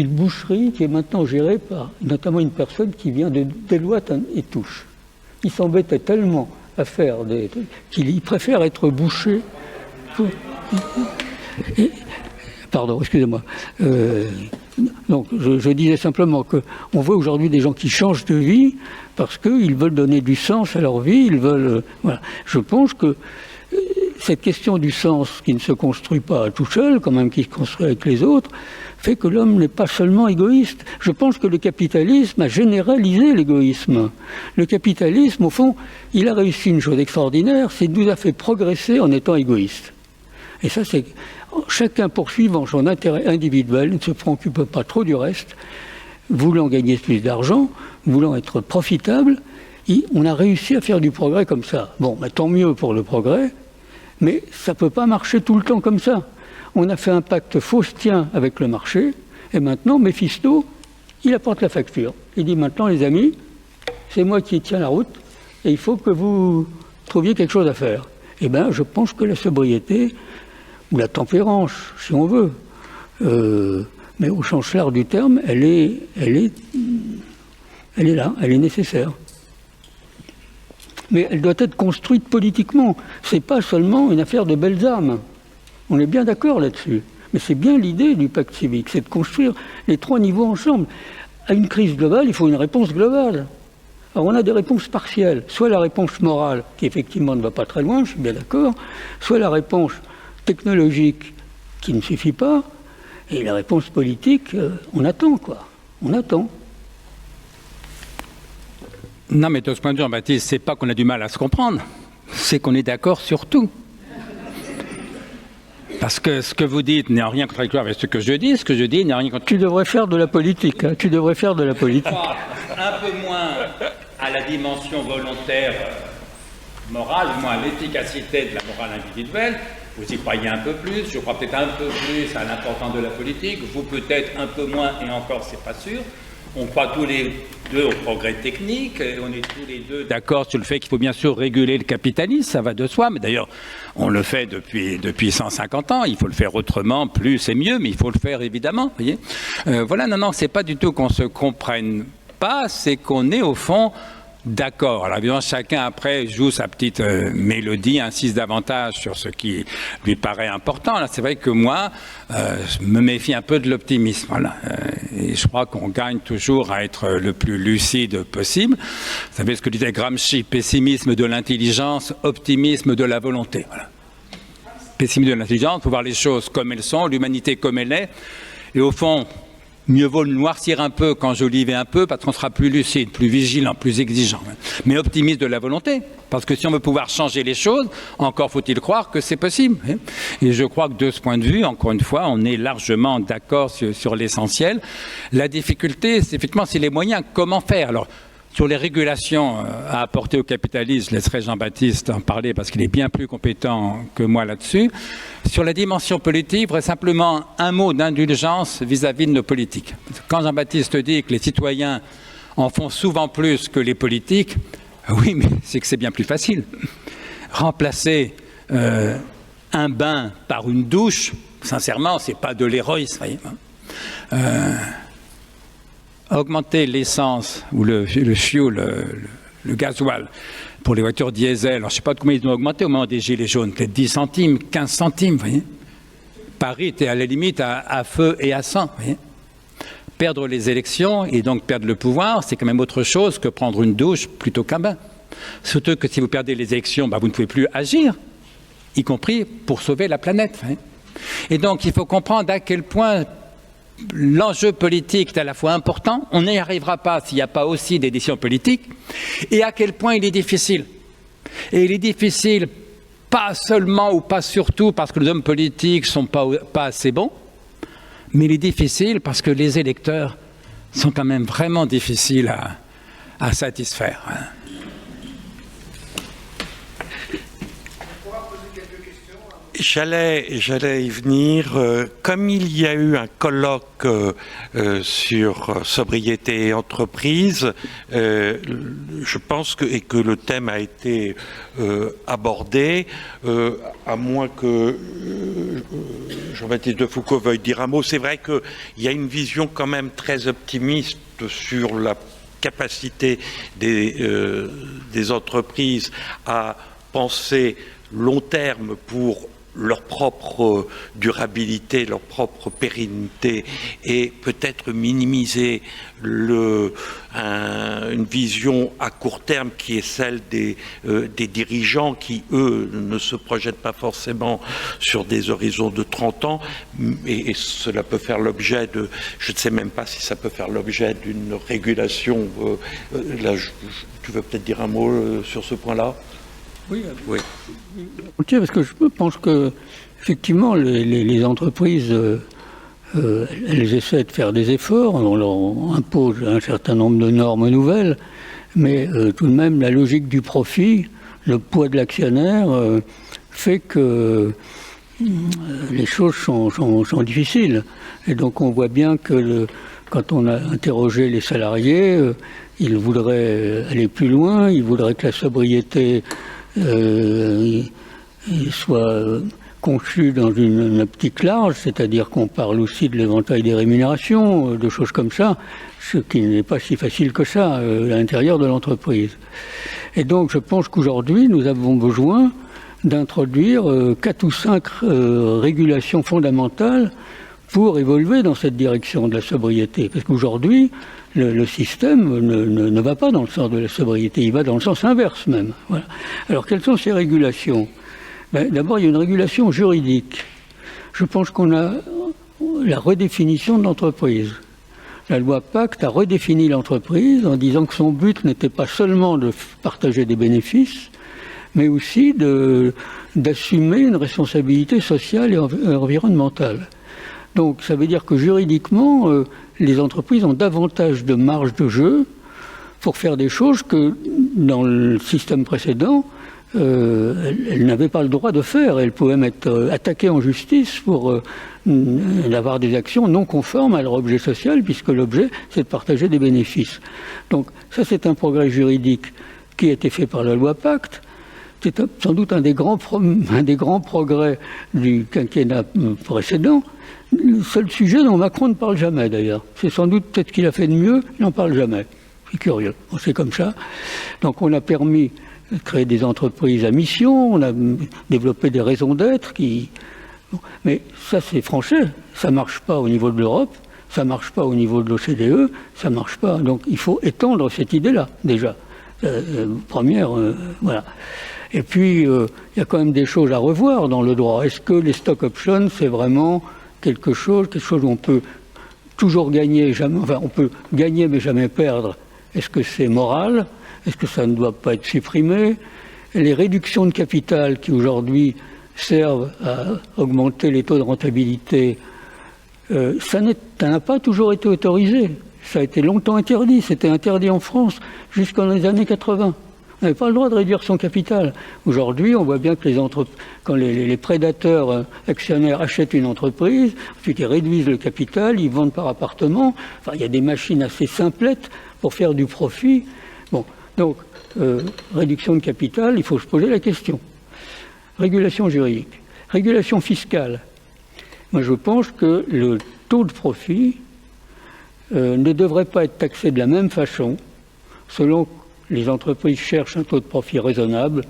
boucherie qui est maintenant gérée par notamment une personne qui vient de Deloitte et Touches. Il s'embêtait tellement à faire qu'il préfère être boucher. Pardon, excusez-moi. Donc, je disais simplement qu'on voit aujourd'hui des gens qui changent de vie parce qu'ils veulent donner du sens à leur vie. Voilà. Je pense que cette question du sens qui ne se construit pas tout seul, quand même qui se construit avec les autres, fait que l'homme n'est pas seulement égoïste. Je pense que le capitalisme a généralisé l'égoïsme. Le capitalisme, au fond, il a réussi une chose extraordinaire, c'est qu'il nous a fait progresser en étant égoïste. Et ça, c'est chacun poursuivant son intérêt individuel, ne se préoccupe pas trop du reste, voulant gagner plus d'argent, voulant être profitable, on a réussi à faire du progrès comme ça. Bon, bah, tant mieux pour le progrès, mais ça ne peut pas marcher tout le temps comme ça. On a fait un pacte faustien avec le marché, et maintenant, Méphisto, il apporte la facture. Il dit maintenant, les amis, c'est moi qui tiens la route, et il faut que vous trouviez quelque chose à faire. Eh bien, je pense que la sobriété, ou la tempérance, si on veut, mais au sens large du terme, elle est là, elle est nécessaire. Mais elle doit être construite politiquement. Ce n'est pas seulement une affaire de belles âmes. On est bien d'accord là-dessus. Mais c'est bien l'idée du pacte civique, c'est de construire les 3 niveaux ensemble. À une crise globale, il faut une réponse globale. Alors on a des réponses partielles, soit la réponse morale, qui effectivement ne va pas très loin, je suis bien d'accord, soit la réponse technologique, qui ne suffit pas, et la réponse politique, on attend, quoi. On attend. Non, mais de ce point de vue, Jean-Baptiste, c'est pas qu'on a du mal à se comprendre, c'est qu'on est d'accord sur tout. Parce que ce que vous dites n'est en rien contradictoire avec ce que je dis n'est en rien contradictoire. Tu devrais faire de la politique, hein. Tu devrais faire de la politique. Un peu moins à la dimension volontaire morale, moins à l'efficacité de la morale individuelle. Vous y croyez un peu plus, je crois peut-être un peu plus à l'importance de la politique, vous peut-être un peu moins, et encore c'est pas sûr. On croit tous les deux au progrès technique, et on est tous les deux d'accord sur le fait qu'il faut bien sûr réguler le capitalisme, ça va de soi, mais d'ailleurs on le fait depuis 150 ans, il faut le faire autrement, plus et mieux, mais il faut le faire évidemment, vous voyez. Voilà, non, c'est pas du tout qu'on se comprenne pas, c'est qu'on est au fond d'accord. Alors évidemment, chacun après joue sa petite mélodie, insiste davantage sur ce qui lui paraît important. Là, c'est vrai que moi, je me méfie un peu de l'optimisme. Voilà. Et je crois qu'on gagne toujours à être le plus lucide possible. Vous savez ce que disait Gramsci, pessimisme de l'intelligence, optimisme de la volonté. Voilà. Pessimisme de l'intelligence, pour voir les choses comme elles sont, l'humanité comme elle est. Et au fond, mieux vaut le noircir un peu qu'enjoliver un peu, parce qu'on sera plus lucide, plus vigilant, plus exigeant. Mais optimiste de la volonté, parce que si on veut pouvoir changer les choses, encore faut-il croire que c'est possible. Et je crois que de ce point de vue, encore une fois, on est largement d'accord sur l'essentiel. La difficulté, c'est effectivement, c'est les moyens. Comment faire ? Alors, sur les régulations à apporter au capitalisme, je laisserai Jean-Baptiste en parler parce qu'il est bien plus compétent que moi là-dessus. Sur la dimension politique, il faudrait simplement un mot d'indulgence vis-à-vis de nos politiques. Quand Jean-Baptiste dit que les citoyens en font souvent plus que les politiques, oui, mais c'est que c'est bien plus facile. Remplacer un bain par une douche, sincèrement, c'est pas de l'héroïsme. Augmenter l'essence ou le fuel, le gasoil pour les voitures diesel. Alors, je ne sais pas combien ils ont augmenté au moment des gilets jaunes, peut-être 10 centimes, 15 centimes, vous voyez. Paris était à la limite à feu et à sang, vous voyez. Perdre les élections et donc perdre le pouvoir, c'est quand même autre chose que prendre une douche plutôt qu'un bain. Surtout que si vous perdez les élections, vous ne pouvez plus agir, y compris pour sauver la planète. Vous voyez. Et donc, il faut comprendre à quel point l'enjeu politique est à la fois important, on n'y arrivera pas s'il n'y a pas aussi des décisions politiques, et à quel point il est difficile. Et il est difficile pas seulement ou pas surtout parce que les hommes politiques ne sont pas assez bons, mais il est difficile parce que les électeurs sont quand même vraiment difficiles à satisfaire. J'allais y venir. Comme il y a eu un colloque sur sobriété et entreprise, je pense que le thème a été abordé, à moins que Jean-Baptiste de Foucauld veuille dire un mot. C'est vrai qu'il y a une vision quand même très optimiste sur la capacité des entreprises à penser long terme pour leur propre durabilité, leur propre pérennité, et peut-être minimiser une vision à court terme qui est celle des dirigeants qui, eux, ne se projettent pas forcément sur des horizons de 30 ans, et cela peut faire l'objet de... Je ne sais même pas si ça peut faire l'objet d'une régulation. Là, tu veux peut-être dire un mot sur ce point-là ? Oui. Parce que je pense que effectivement les entreprises elles essaient de faire des efforts, on leur impose un certain nombre de normes nouvelles, mais tout de même la logique du profit, le poids de l'actionnaire fait que les choses sont difficiles. Et donc on voit bien que quand on a interrogé les salariés, ils voudraient aller plus loin, ils voudraient que la sobriété soit conçu dans une optique large, c'est-à-dire qu'on parle aussi de l'éventail des rémunérations, de choses comme ça, ce qui n'est pas si facile que ça à l'intérieur de l'entreprise. Et donc je pense qu'aujourd'hui, nous avons besoin d'introduire 4 ou 5 régulations fondamentales pour évoluer dans cette direction de la sobriété. Parce qu'aujourd'hui, le système ne va pas dans le sens de la sobriété, il va dans le sens inverse même. Voilà. Alors, quelles sont ces régulations? D'abord, il y a une régulation juridique. Je pense qu'on a la redéfinition de l'entreprise. La loi Pacte a redéfini l'entreprise en disant que son but n'était pas seulement de partager des bénéfices, mais aussi d'assumer une responsabilité sociale et environnementale. Donc ça veut dire que juridiquement, les entreprises ont davantage de marge de jeu pour faire des choses que dans le système précédent, elles n'avaient pas le droit de faire. Elles pouvaient être attaquées en justice pour avoir des actions non conformes à leur objet social, puisque l'objet, c'est de partager des bénéfices. Donc ça, c'est un progrès juridique qui a été fait par la loi Pacte. C'est sans doute un des grands progrès du quinquennat précédent. Le seul sujet dont Macron ne parle jamais, d'ailleurs. C'est sans doute peut-être qu'il a fait de mieux, il n'en parle jamais. C'est curieux, c'est comme ça. Donc on a permis de créer des entreprises à mission, on a développé des raisons d'être qui... Mais ça, c'est français. Ça ne marche pas au niveau de l'Europe, ça ne marche pas au niveau de l'OCDE, ça ne marche pas. Donc il faut étendre cette idée-là, déjà. Première, voilà. Et puis, il y a quand même des choses à revoir dans le droit. Est-ce que les stock options, c'est vraiment quelque chose où on peut toujours gagner, jamais, enfin, on peut gagner mais jamais perdre? Est-ce que c'est moral? Est-ce que ça ne doit pas être supprimé? Les réductions de capital qui aujourd'hui servent à augmenter les taux de rentabilité, ça n'a pas toujours été autorisé. Ça a été longtemps interdit. C'était interdit en France jusqu'en les années 80. On n'avait pas le droit de réduire son capital. Aujourd'hui, on voit bien que quand les prédateurs actionnaires achètent une entreprise, ensuite ils réduisent le capital, ils vendent par appartement. Enfin, il y a des machines assez simplettes pour faire du profit. Bon, donc, réduction de capital, il faut se poser la question. Régulation juridique. Régulation fiscale. Moi, je pense que le taux de profit ne devrait pas être taxé de la même façon selon que les entreprises cherchent un taux de profit raisonnable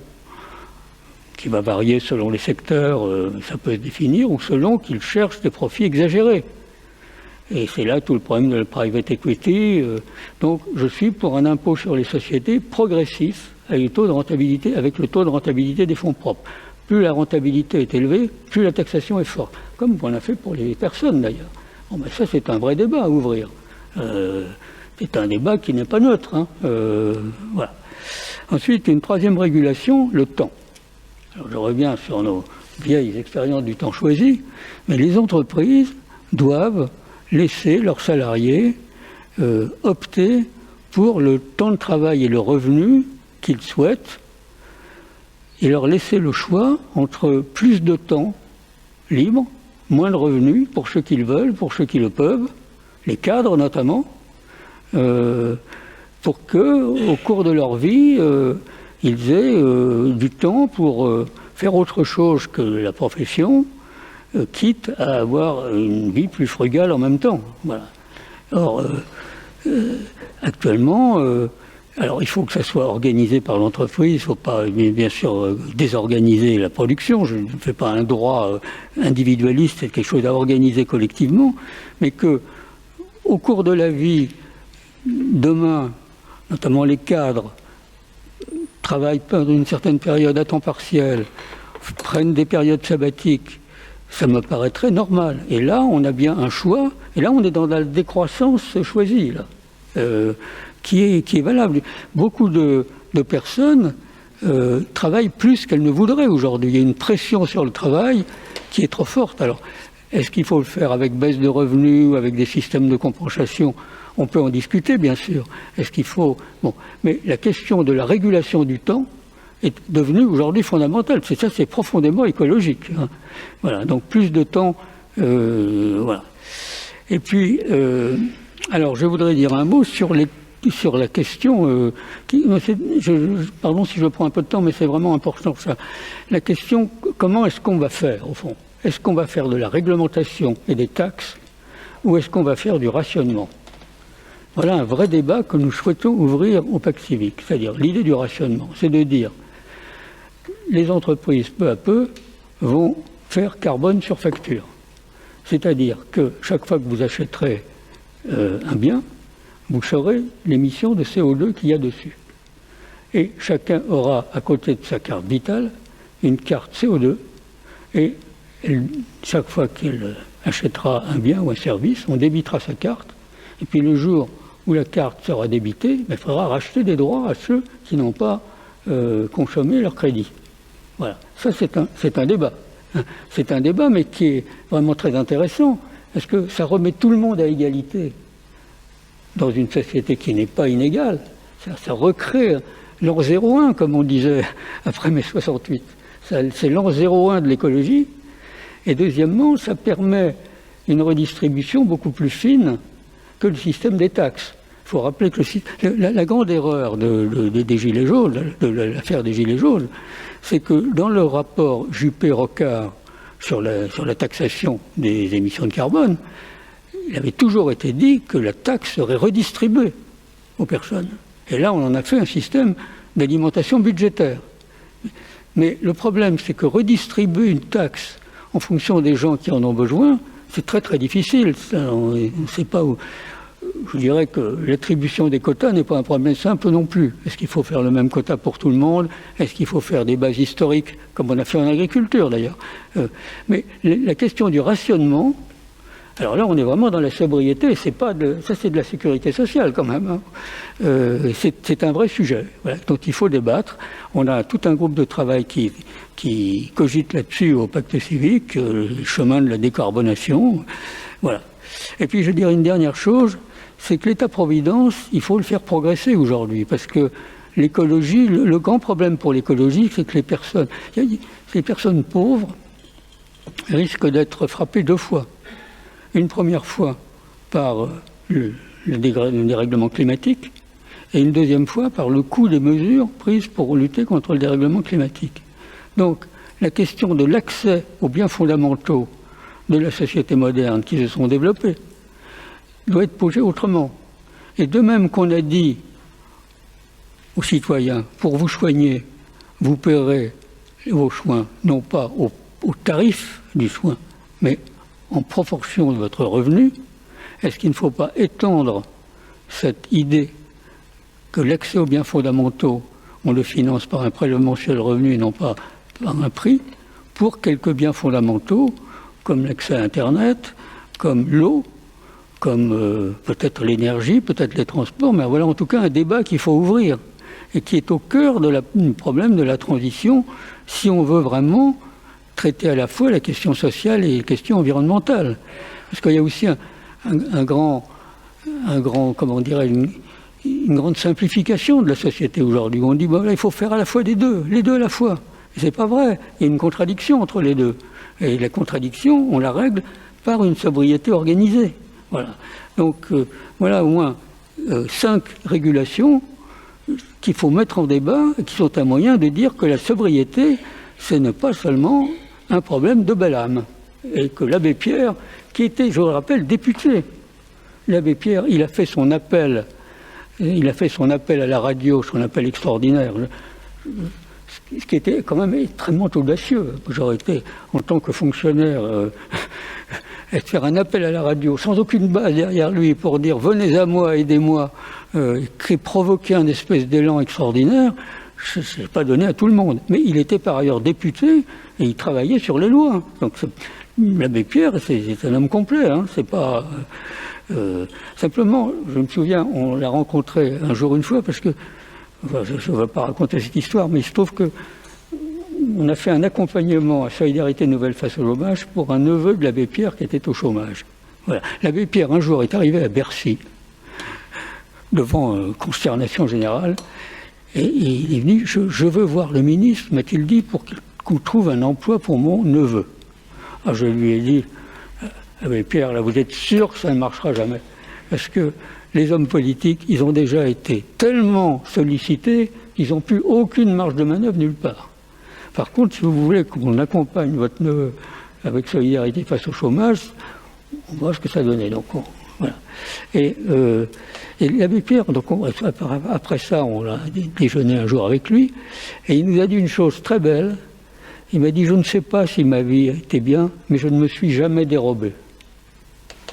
qui va varier selon les secteurs, ça peut se définir, ou selon qu'ils cherchent des profits exagérés. Et c'est là tout le problème de la private equity. Donc je suis pour un impôt sur les sociétés progressif avec le taux de rentabilité des fonds propres. Plus la rentabilité est élevée, plus la taxation est forte. Comme on a fait pour les personnes d'ailleurs. Bon, ben ça c'est un vrai débat à ouvrir. C'est un débat qui n'est pas neutre. Hein. Voilà. Ensuite, une troisième régulation, le temps. Alors, je reviens sur nos vieilles expériences du temps choisi, mais les entreprises doivent laisser leurs salariés opter pour le temps de travail et le revenu qu'ils souhaitent, et leur laisser le choix entre plus de temps libre, moins de revenus pour ceux qui le veulent, pour ceux qui le peuvent, les cadres notamment, pour qu'au cours de leur vie, ils aient du temps pour faire autre chose que la profession, quitte à avoir une vie plus frugale en même temps. Voilà. Or, actuellement, alors il faut que ça soit organisé par l'entreprise, il ne faut pas bien sûr désorganiser la production, je ne fais pas un droit individualiste, c'est quelque chose à organiser collectivement, mais que au cours de la vie, demain, notamment les cadres, travaillent pendant une certaine période à temps partiel, prennent des périodes sabbatiques, ça me paraîtrait normal. Et là, on a bien un choix, et là, on est dans la décroissance choisie, là, qui est valable. Beaucoup de personnes travaillent plus qu'elles ne voudraient aujourd'hui. Il y a une pression sur le travail qui est trop forte. Alors, est-ce qu'il faut le faire avec baisse de revenus, avec des systèmes de compensation? On peut en discuter, bien sûr. Est-ce qu'il faut... Bon, mais la question de la régulation du temps est devenue aujourd'hui fondamentale. C'est profondément écologique. Hein. Voilà, donc plus de temps... voilà. Et puis, alors je voudrais dire un mot sur la question... pardon si je prends un peu de temps, mais c'est vraiment important ça. La question, comment est-ce qu'on va faire, au fond? Est-ce qu'on va faire de la réglementation et des taxes, ou est-ce qu'on va faire du rationnement? Voilà un vrai débat que nous souhaitons ouvrir au Pacte civique. C'est-à-dire, l'idée du rationnement, c'est de dire les entreprises, peu à peu, vont faire carbone sur facture. C'est-à-dire que chaque fois que vous achèterez un bien, vous saurez l'émission de CO2 qu'il y a dessus. Et chacun aura, à côté de sa carte vitale, une carte CO2. Et chaque fois qu'il achètera un bien ou un service, on débitera sa carte. Et puis le jour où la carte sera débitée, il faudra racheter des droits à ceux qui n'ont pas consommé leur crédit. Voilà, ça c'est un débat. C'est un débat, mais qui est vraiment très intéressant, parce que ça remet tout le monde à égalité dans une société qui n'est pas inégale. Ça recrée l'an 01, comme on disait après mai 68. C'est l'an 01 de l'écologie. Et deuxièmement, ça permet une redistribution beaucoup plus fine que le système des taxes. Il faut rappeler que la grande erreur des Gilets jaunes, de l'affaire des Gilets jaunes, c'est que dans le rapport Juppé-Rocard sur la taxation des émissions de carbone, il avait toujours été dit que la taxe serait redistribuée aux personnes. Et là, on en a fait un système d'alimentation budgétaire. Mais le problème, c'est que redistribuer une taxe en fonction des gens qui en ont besoin, c'est très très difficile. On ne sait pas où. Je dirais que l'attribution des quotas n'est pas un problème simple non plus. Est-ce qu'il faut faire le même quota pour tout le monde? Est-ce qu'il faut faire des bases historiques, comme on a fait en agriculture d'ailleurs? Mais la question du rationnement, alors là on est vraiment dans la sobriété, ça c'est de la sécurité sociale quand même. C'est un vrai sujet, voilà, dont il faut débattre. On a tout un groupe de travail qui cogite là-dessus au pacte civique, le chemin de la décarbonation. Voilà. Et puis je dirais une dernière chose, c'est que l'État-providence, il faut le faire progresser aujourd'hui, parce que l'écologie, le grand problème pour l'écologie, c'est que les personnes pauvres risquent d'être frappées deux fois. Une première fois par le dérèglement climatique, et une deuxième fois par le coût des mesures prises pour lutter contre le dérèglement climatique. Donc la question de l'accès aux biens fondamentaux de la société moderne qui se sont développés doit être posée autrement. Et de même qu'on a dit aux citoyens, pour vous soigner, vous paierez vos soins, non pas au tarif du soin, mais en proportion de votre revenu, est-ce qu'il ne faut pas étendre cette idée que l'accès aux biens fondamentaux, on le finance par un prélèvement sur le revenu et non pas par un prix, pour quelques biens fondamentaux, comme l'accès à Internet, comme l'eau, comme peut-être l'énergie, peut-être les transports, mais voilà en tout cas un débat qu'il faut ouvrir et qui est au cœur du problème de la transition si on veut vraiment traiter à la fois la question sociale et la question environnementale. Parce qu'il y a aussi un grand comment dirais une grande simplification de la société aujourd'hui. On dit, là, il faut faire à la fois les deux à la fois. Et c'est pas vrai, il y a une contradiction entre les deux. Et la contradiction, on la règle par une sobriété organisée. Voilà. Donc, voilà au moins 5 régulations qu'il faut mettre en débat et qui sont un moyen de dire que la sobriété, ce n'est pas seulement un problème de belle âme. Et que l'abbé Pierre, qui était, je le rappelle, député, l'abbé Pierre, il a fait son appel à la radio, son appel extraordinaire, ce qui était quand même extrêmement audacieux. J'aurais été, en tant que fonctionnaire, faire un appel à la radio sans aucune base derrière lui pour dire « venez à moi, aidez-moi », provoquer un espèce d'élan extraordinaire, ce n'est pas donné à tout le monde. Mais il était par ailleurs député et il travaillait sur les lois. Donc l'abbé Pierre, c'est un homme complet. C'est pas simplement, je me souviens, on l'a rencontré un jour une fois parce que, enfin, je ne vais pas raconter cette histoire, mais il se trouve que on a fait un accompagnement à Solidarité Nouvelle face au chômage pour un neveu de l'abbé Pierre qui était au chômage. Voilà. L'abbé Pierre, un jour, est arrivé à Bercy, devant consternation générale, et il est venu, je veux voir le ministre, m'a-t-il dit, pour qu'on trouve un emploi pour mon neveu. Alors je lui ai dit, abbé Pierre, là, vous êtes sûr que ça ne marchera jamais? Parce que les hommes politiques, ils ont déjà été tellement sollicités qu'ils n'ont plus aucune marge de manœuvre nulle part. Par contre, si vous voulez qu'on accompagne votre neveu avec Solidarité face au chômage, on voit ce que ça donnait. Donc, voilà. Et l'abbé Pierre, donc après ça, on a déjeuné un jour avec lui, et il nous a dit une chose très belle. Il m'a dit, je ne sais pas si ma vie était bien, mais je ne me suis jamais dérobé.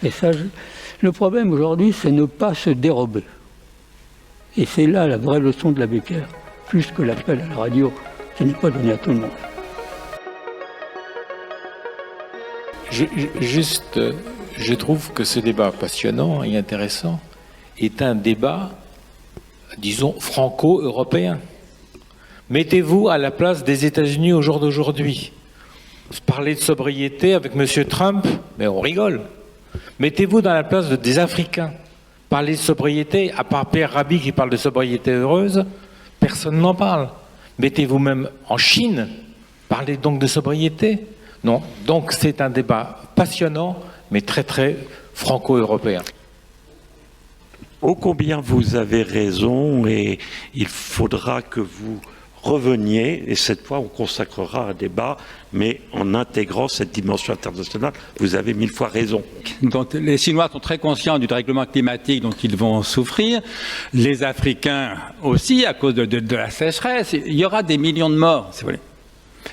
Et ça, le problème aujourd'hui, c'est ne pas se dérober. Et c'est là la vraie leçon de l'abbé Pierre, plus que l'appel à la radio, qui n'est pas donné à tout le monde. Je trouve que ce débat passionnant et intéressant est un débat, disons, franco-européen. Mettez-vous à la place des États-Unis au jour d'aujourd'hui. Parler de sobriété avec M. Trump, mais on rigole. Mettez-vous dans la place des Africains. Parler de sobriété, à part Pierre Rabhi qui parle de sobriété heureuse, personne n'en parle. Mettez-vous même en Chine. Parlez donc de sobriété. Non. Donc c'est un débat passionnant, mais très très franco-européen. Ô combien vous avez raison, et il faudra que vous reveniez, et cette fois on consacrera un débat, mais en intégrant cette dimension internationale. Vous avez 1000 fois raison. Donc, les Chinois sont très conscients du dérèglement climatique dont ils vont souffrir. Les Africains aussi, à cause de la sécheresse. Il y aura des millions de morts, si vous voulez.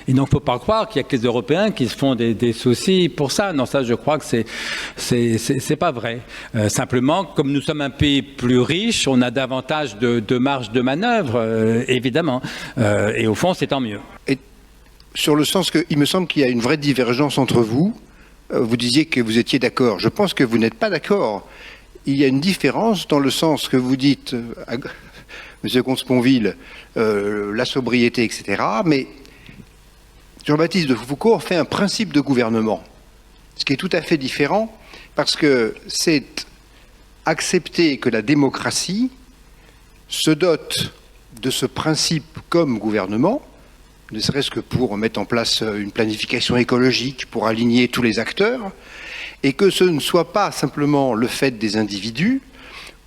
Et donc, il ne faut pas croire qu'il y a que les Européens qui se font des soucis pour ça. Non, ça, je crois que c'est pas vrai. Simplement, comme nous sommes un pays plus riche, on a davantage de marge de manœuvre, évidemment. Et au fond, c'est tant mieux. Et sur le sens qu'il me semble qu'il y a une vraie divergence entre vous. Vous disiez que vous étiez d'accord. Je pense que vous n'êtes pas d'accord. Il y a une différence dans le sens que vous dites, M. Comte-Sponville, la sobriété, etc. Mais Jean-Baptiste de Foucault fait un principe de gouvernement, ce qui est tout à fait différent, parce que c'est accepter que la démocratie se dote de ce principe comme gouvernement, ne serait-ce que pour mettre en place une planification écologique, pour aligner tous les acteurs, et que ce ne soit pas simplement le fait des individus,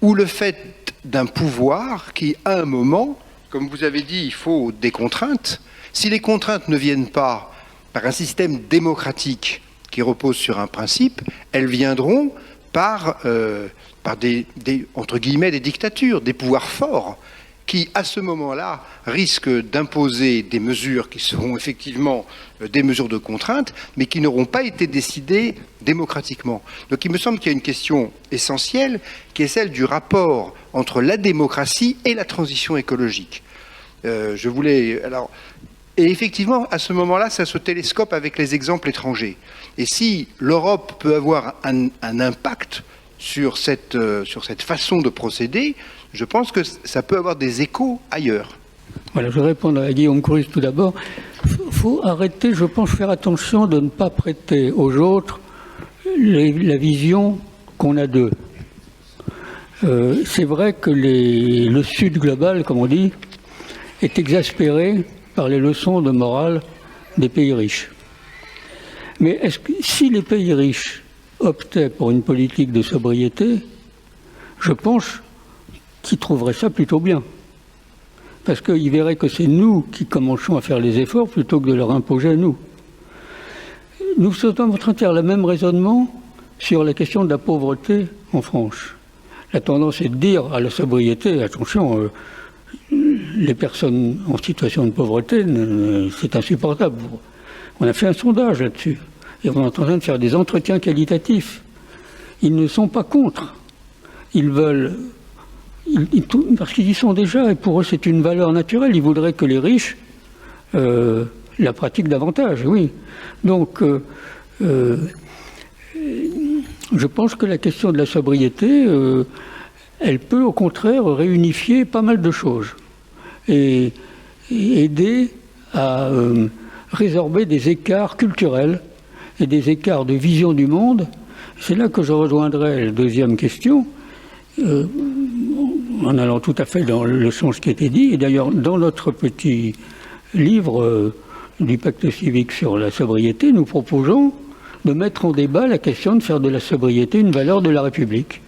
ou le fait d'un pouvoir qui, à un moment, comme vous avez dit, il faut des contraintes. Si les contraintes ne viennent pas par un système démocratique qui repose sur un principe, elles viendront par entre guillemets, des dictatures, des pouvoirs forts, qui, à ce moment-là, risquent d'imposer des mesures qui seront effectivement des mesures de contrainte, mais qui n'auront pas été décidées démocratiquement. Donc il me semble qu'il y a une question essentielle, qui est celle du rapport entre la démocratie et la transition écologique. Et effectivement, à ce moment-là, ça se télescope avec les exemples étrangers. Et si l'Europe peut avoir un impact sur cette façon de procéder, je pense que ça peut avoir des échos ailleurs. Voilà, je vais répondre à Guillaume Coury tout d'abord. Il faut arrêter, je pense, faire attention de ne pas prêter aux autres la vision qu'on a d'eux. C'est vrai que le Sud global, comme on dit, est exaspéré par les leçons de morale des pays riches. Mais si les pays riches optaient pour une politique de sobriété, je pense qu'ils trouveraient ça plutôt bien. Parce qu'ils verraient que c'est nous qui commençons à faire les efforts plutôt que de leur imposer à nous. Nous sommes en train de faire le même raisonnement sur la question de la pauvreté en France. La tendance est de dire à la sobriété, attention, les personnes en situation de pauvreté, c'est insupportable. On a fait un sondage là-dessus. Et on est en train de faire des entretiens qualitatifs. Ils ne sont pas contre. Ils veulent... parce qu'ils y sont déjà, et pour eux c'est une valeur naturelle. Ils voudraient que les riches la pratiquent davantage, oui. Donc, je pense que la question de la sobriété, elle peut au contraire réunifier pas mal de choses et aider à résorber des écarts culturels et des écarts de vision du monde. C'est là que je rejoindrai la deuxième question, en allant tout à fait dans le sens qui a été dit. Et d'ailleurs, dans notre petit livre du pacte civique sur la sobriété, nous proposons de mettre en débat la question de faire de la sobriété une valeur de la République.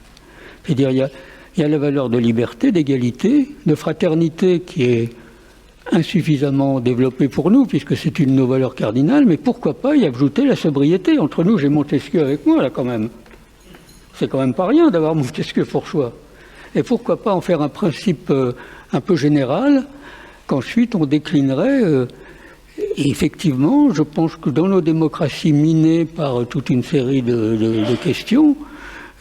C'est-à-dire, il y a la valeur de liberté, d'égalité, de fraternité qui est insuffisamment développée pour nous, puisque c'est une de nos valeurs cardinales, mais pourquoi pas y ajouter la sobriété? Entre nous, j'ai Montesquieu avec moi, là, quand même. C'est quand même pas rien d'avoir Montesquieu-Fourchois. Et pourquoi pas en faire un principe un peu général, qu'ensuite on déclinerait. Et effectivement, je pense que dans nos démocraties minées par toute une série de questions,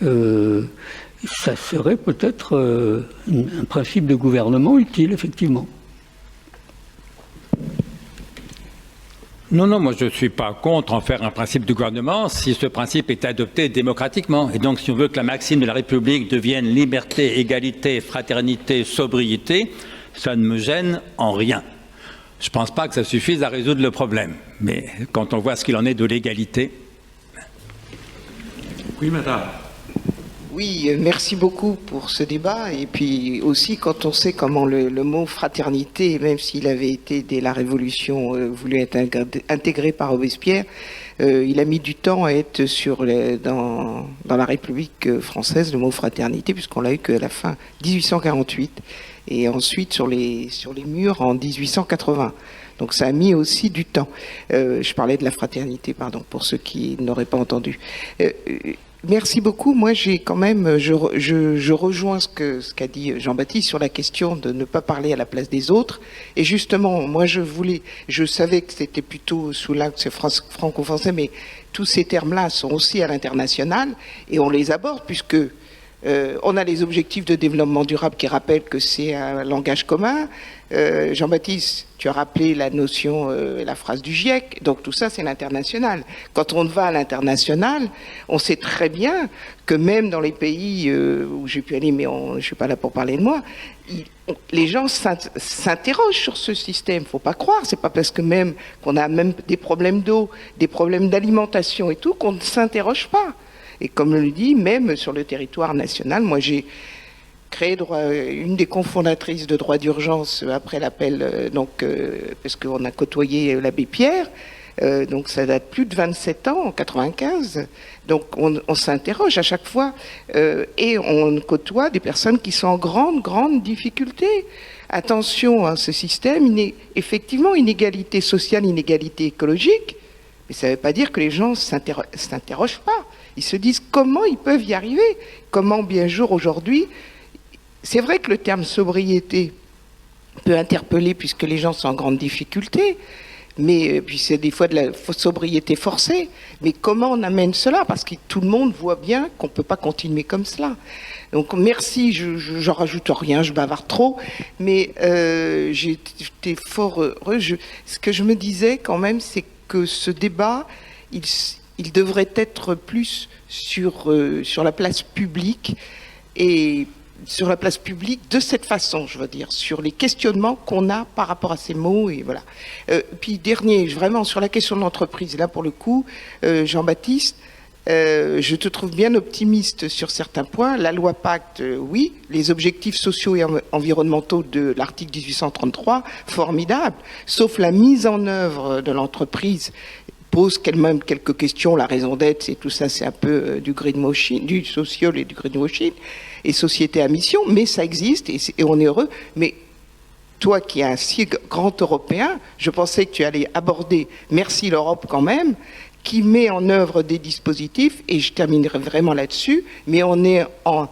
ça serait peut-être un principe de gouvernement utile, effectivement. Non, moi je ne suis pas contre en faire un principe de gouvernement si ce principe est adopté démocratiquement. Et donc si on veut que la maxime de la République devienne liberté, égalité, fraternité, sobriété, ça ne me gêne en rien. Je ne pense pas que ça suffise à résoudre le problème. Mais quand on voit ce qu'il en est de l'égalité... Oui, madame. Oui, merci beaucoup pour ce débat. Et puis aussi, quand on sait comment le mot fraternité, même s'il avait été dès la Révolution voulu être intégré par Robespierre, il a mis du temps à être dans la République française, le mot fraternité, puisqu'on l'a eu qu'à la fin 1848, et ensuite sur les murs en 1880. Donc ça a mis aussi du temps. Je parlais de la fraternité, pardon, pour ceux qui n'auraient pas entendu. Merci beaucoup. Moi, j'ai quand même, je rejoins ce qu'a dit Jean-Baptiste sur la question de ne pas parler à la place des autres. Et justement, moi, je savais que c'était plutôt sous l'axe franco-français, mais tous ces termes-là sont aussi à l'international et on les aborde puisque on a les objectifs de développement durable qui rappellent que c'est un langage commun. Jean-Baptiste, tu as rappelé la notion, la phrase du GIEC. Donc tout ça, c'est l'international. Quand on va à l'international, on sait très bien que même dans les pays où j'ai pu aller, mais je ne suis pas là pour parler de moi, les gens s'interrogent sur ce système. Faut pas croire. C'est pas parce que même qu'on a même des problèmes d'eau, des problèmes d'alimentation et tout, qu'on ne s'interroge pas. Et comme le dit, même sur le territoire national, moi j'ai créé une des cofondatrices de droit d'urgence après l'appel, parce qu'on a côtoyé l'abbé Pierre, donc ça date plus de 27 ans, en 95. Donc on s'interroge à chaque fois et on côtoie des personnes qui sont en grande difficulté. Attention à ce système, effectivement, inégalité sociale, inégalité écologique, mais ça ne veut pas dire que les gens ne s'interrogent pas. Ils se disent comment ils peuvent y arriver. Comment bien jour aujourd'hui. C'est vrai que le terme sobriété peut interpeller puisque les gens sont en grande difficulté. Mais puis c'est des fois de la sobriété forcée. Mais comment on amène cela? Parce que tout le monde voit bien qu'on ne peut pas continuer comme cela. Donc merci, je rajoute rien, je bavarde trop. Mais j'étais fort heureux. Ce que je me disais quand même, c'est que ce débat, il devrait être plus sur la place publique et sur la place publique de cette façon, je veux dire, sur les questionnements qu'on a par rapport à ces mots et voilà. Puis dernier, vraiment sur la question de l'entreprise, là pour le coup, Jean-Baptiste, je te trouve bien optimiste sur certains points. La loi Pacte, oui, les objectifs sociaux et environnementaux de l'article 1833, formidable, sauf la mise en œuvre de l'entreprise pose même quelques questions, la raison d'être, et tout ça, c'est un peu du greenwashing, du social et du greenwashing, et société à mission, mais ça existe, et on est heureux. Mais toi qui es un si grand Européen, je pensais que tu allais aborder, merci l'Europe quand même, qui met en œuvre des dispositifs, et je terminerai vraiment là-dessus, mais on est en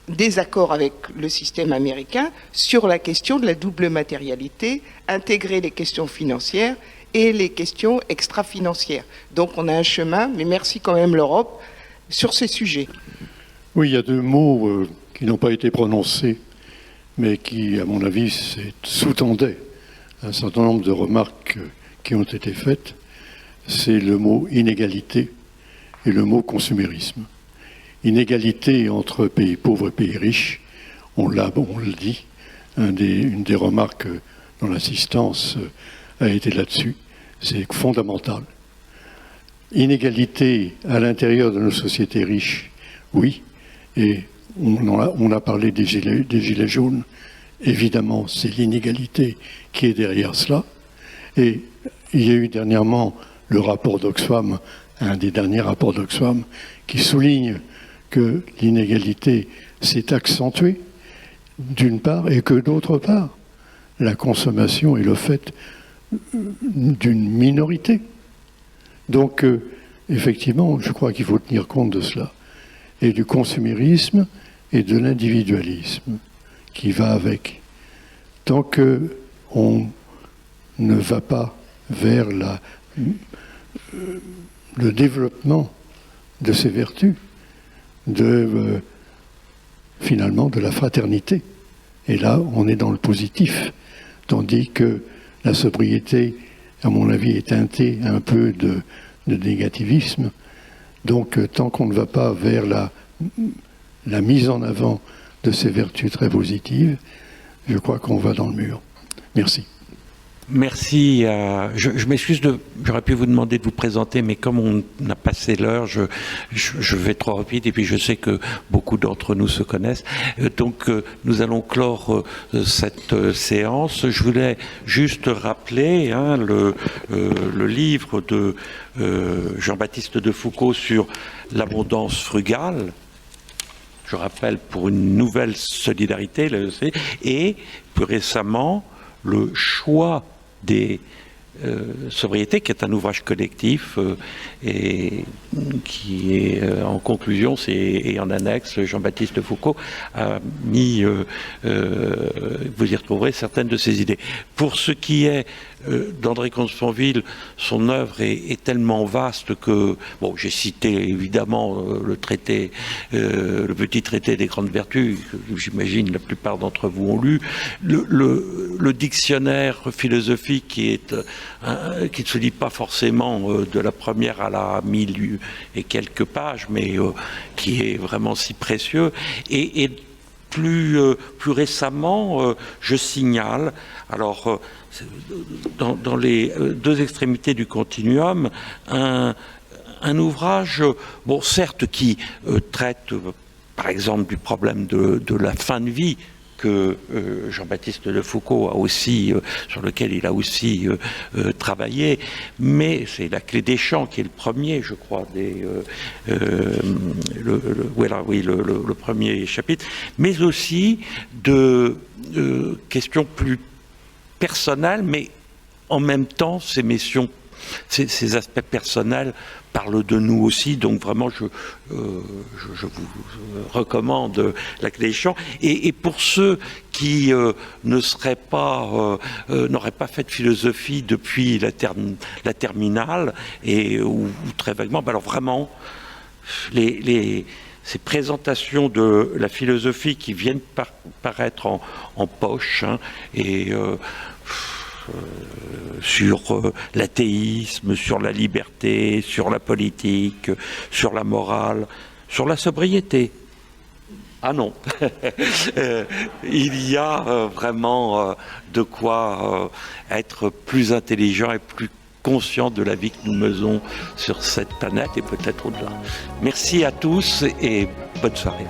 désaccord avec le système américain sur la question de la double matérialité, intégrer les questions financières et les questions extra-financières. Donc on a un chemin, mais merci quand même l'Europe sur ces sujets. Oui, il y a deux mots qui n'ont pas été prononcés, mais qui, à mon avis, sous-tendaient un certain nombre de remarques qui ont été faites. C'est le mot inégalité et le mot consumérisme. Inégalité entre pays pauvres et pays riches, on le dit, une des remarques dans l'assistance a été là-dessus, c'est fondamental. Inégalité à l'intérieur de nos sociétés riches, oui, et on a parlé des gilets jaunes, évidemment c'est l'inégalité qui est derrière cela, et il y a eu dernièrement le rapport d'Oxfam, un des derniers rapports d'Oxfam, qui souligne que l'inégalité s'est accentuée, d'une part, et que d'autre part, la consommation est le fait d'une minorité. Donc, effectivement, je crois qu'il faut tenir compte de cela. et du consumérisme et de l'individualisme qui va avec. Tant que on ne va pas vers le développement de ces vertus, finalement de la fraternité. Et là, on est dans le positif. Tandis que la sobriété, à mon avis, est teintée un peu de négativisme. Donc, tant qu'on ne va pas vers la mise en avant de ces vertus très positives, je crois qu'on va dans le mur. Merci. Merci. Je m'excuse, j'aurais pu vous demander de vous présenter, mais comme on a passé l'heure, je vais trop rapide et puis je sais que beaucoup d'entre nous se connaissent. Donc nous allons clore cette séance. Je voulais juste rappeler le livre de Jean-Baptiste de Foucauld sur l'abondance frugale. Je rappelle, pour une nouvelle solidarité, et plus récemment, le choix des sobriétés, qui est un ouvrage collectif et qui est en conclusion, et en annexe, Jean-Baptiste de Foucauld a mis, vous y retrouverez certaines de ses idées. Pour ce qui est d'André Comte-Sponville, son œuvre est tellement vaste que, bon, j'ai cité évidemment le petit traité des grandes vertus, que j'imagine la plupart d'entre vous ont lu, le dictionnaire philosophique qui ne se lit pas forcément de la première à la 1000 et quelques pages, mais qui est vraiment si précieux, et plus récemment, je signale, alors dans les deux extrémités du continuum, un ouvrage, bon, certes, qui traite, par exemple, du problème de la fin de vie, que Jean-Baptiste de Foucauld a aussi, sur lequel il a aussi travaillé, mais c'est La Clé des Champs qui est le premier, je crois, le premier chapitre, mais aussi de questions plus personnelles, mais en même temps, ces aspects personnels parlent de nous aussi, donc vraiment je vous recommande La Clé des Champs. Et pour ceux qui n'auraient pas fait de philosophie depuis la terminale, ou très vaguement, alors vraiment, ces présentations de la philosophie qui viennent paraître en poche, sur l'athéisme, sur la liberté, sur la politique, sur la morale, sur la sobriété. Ah non, il y a vraiment de quoi être plus intelligent et plus conscient de la vie que nous menons sur cette planète et peut-être au-delà. Merci à tous et bonne soirée.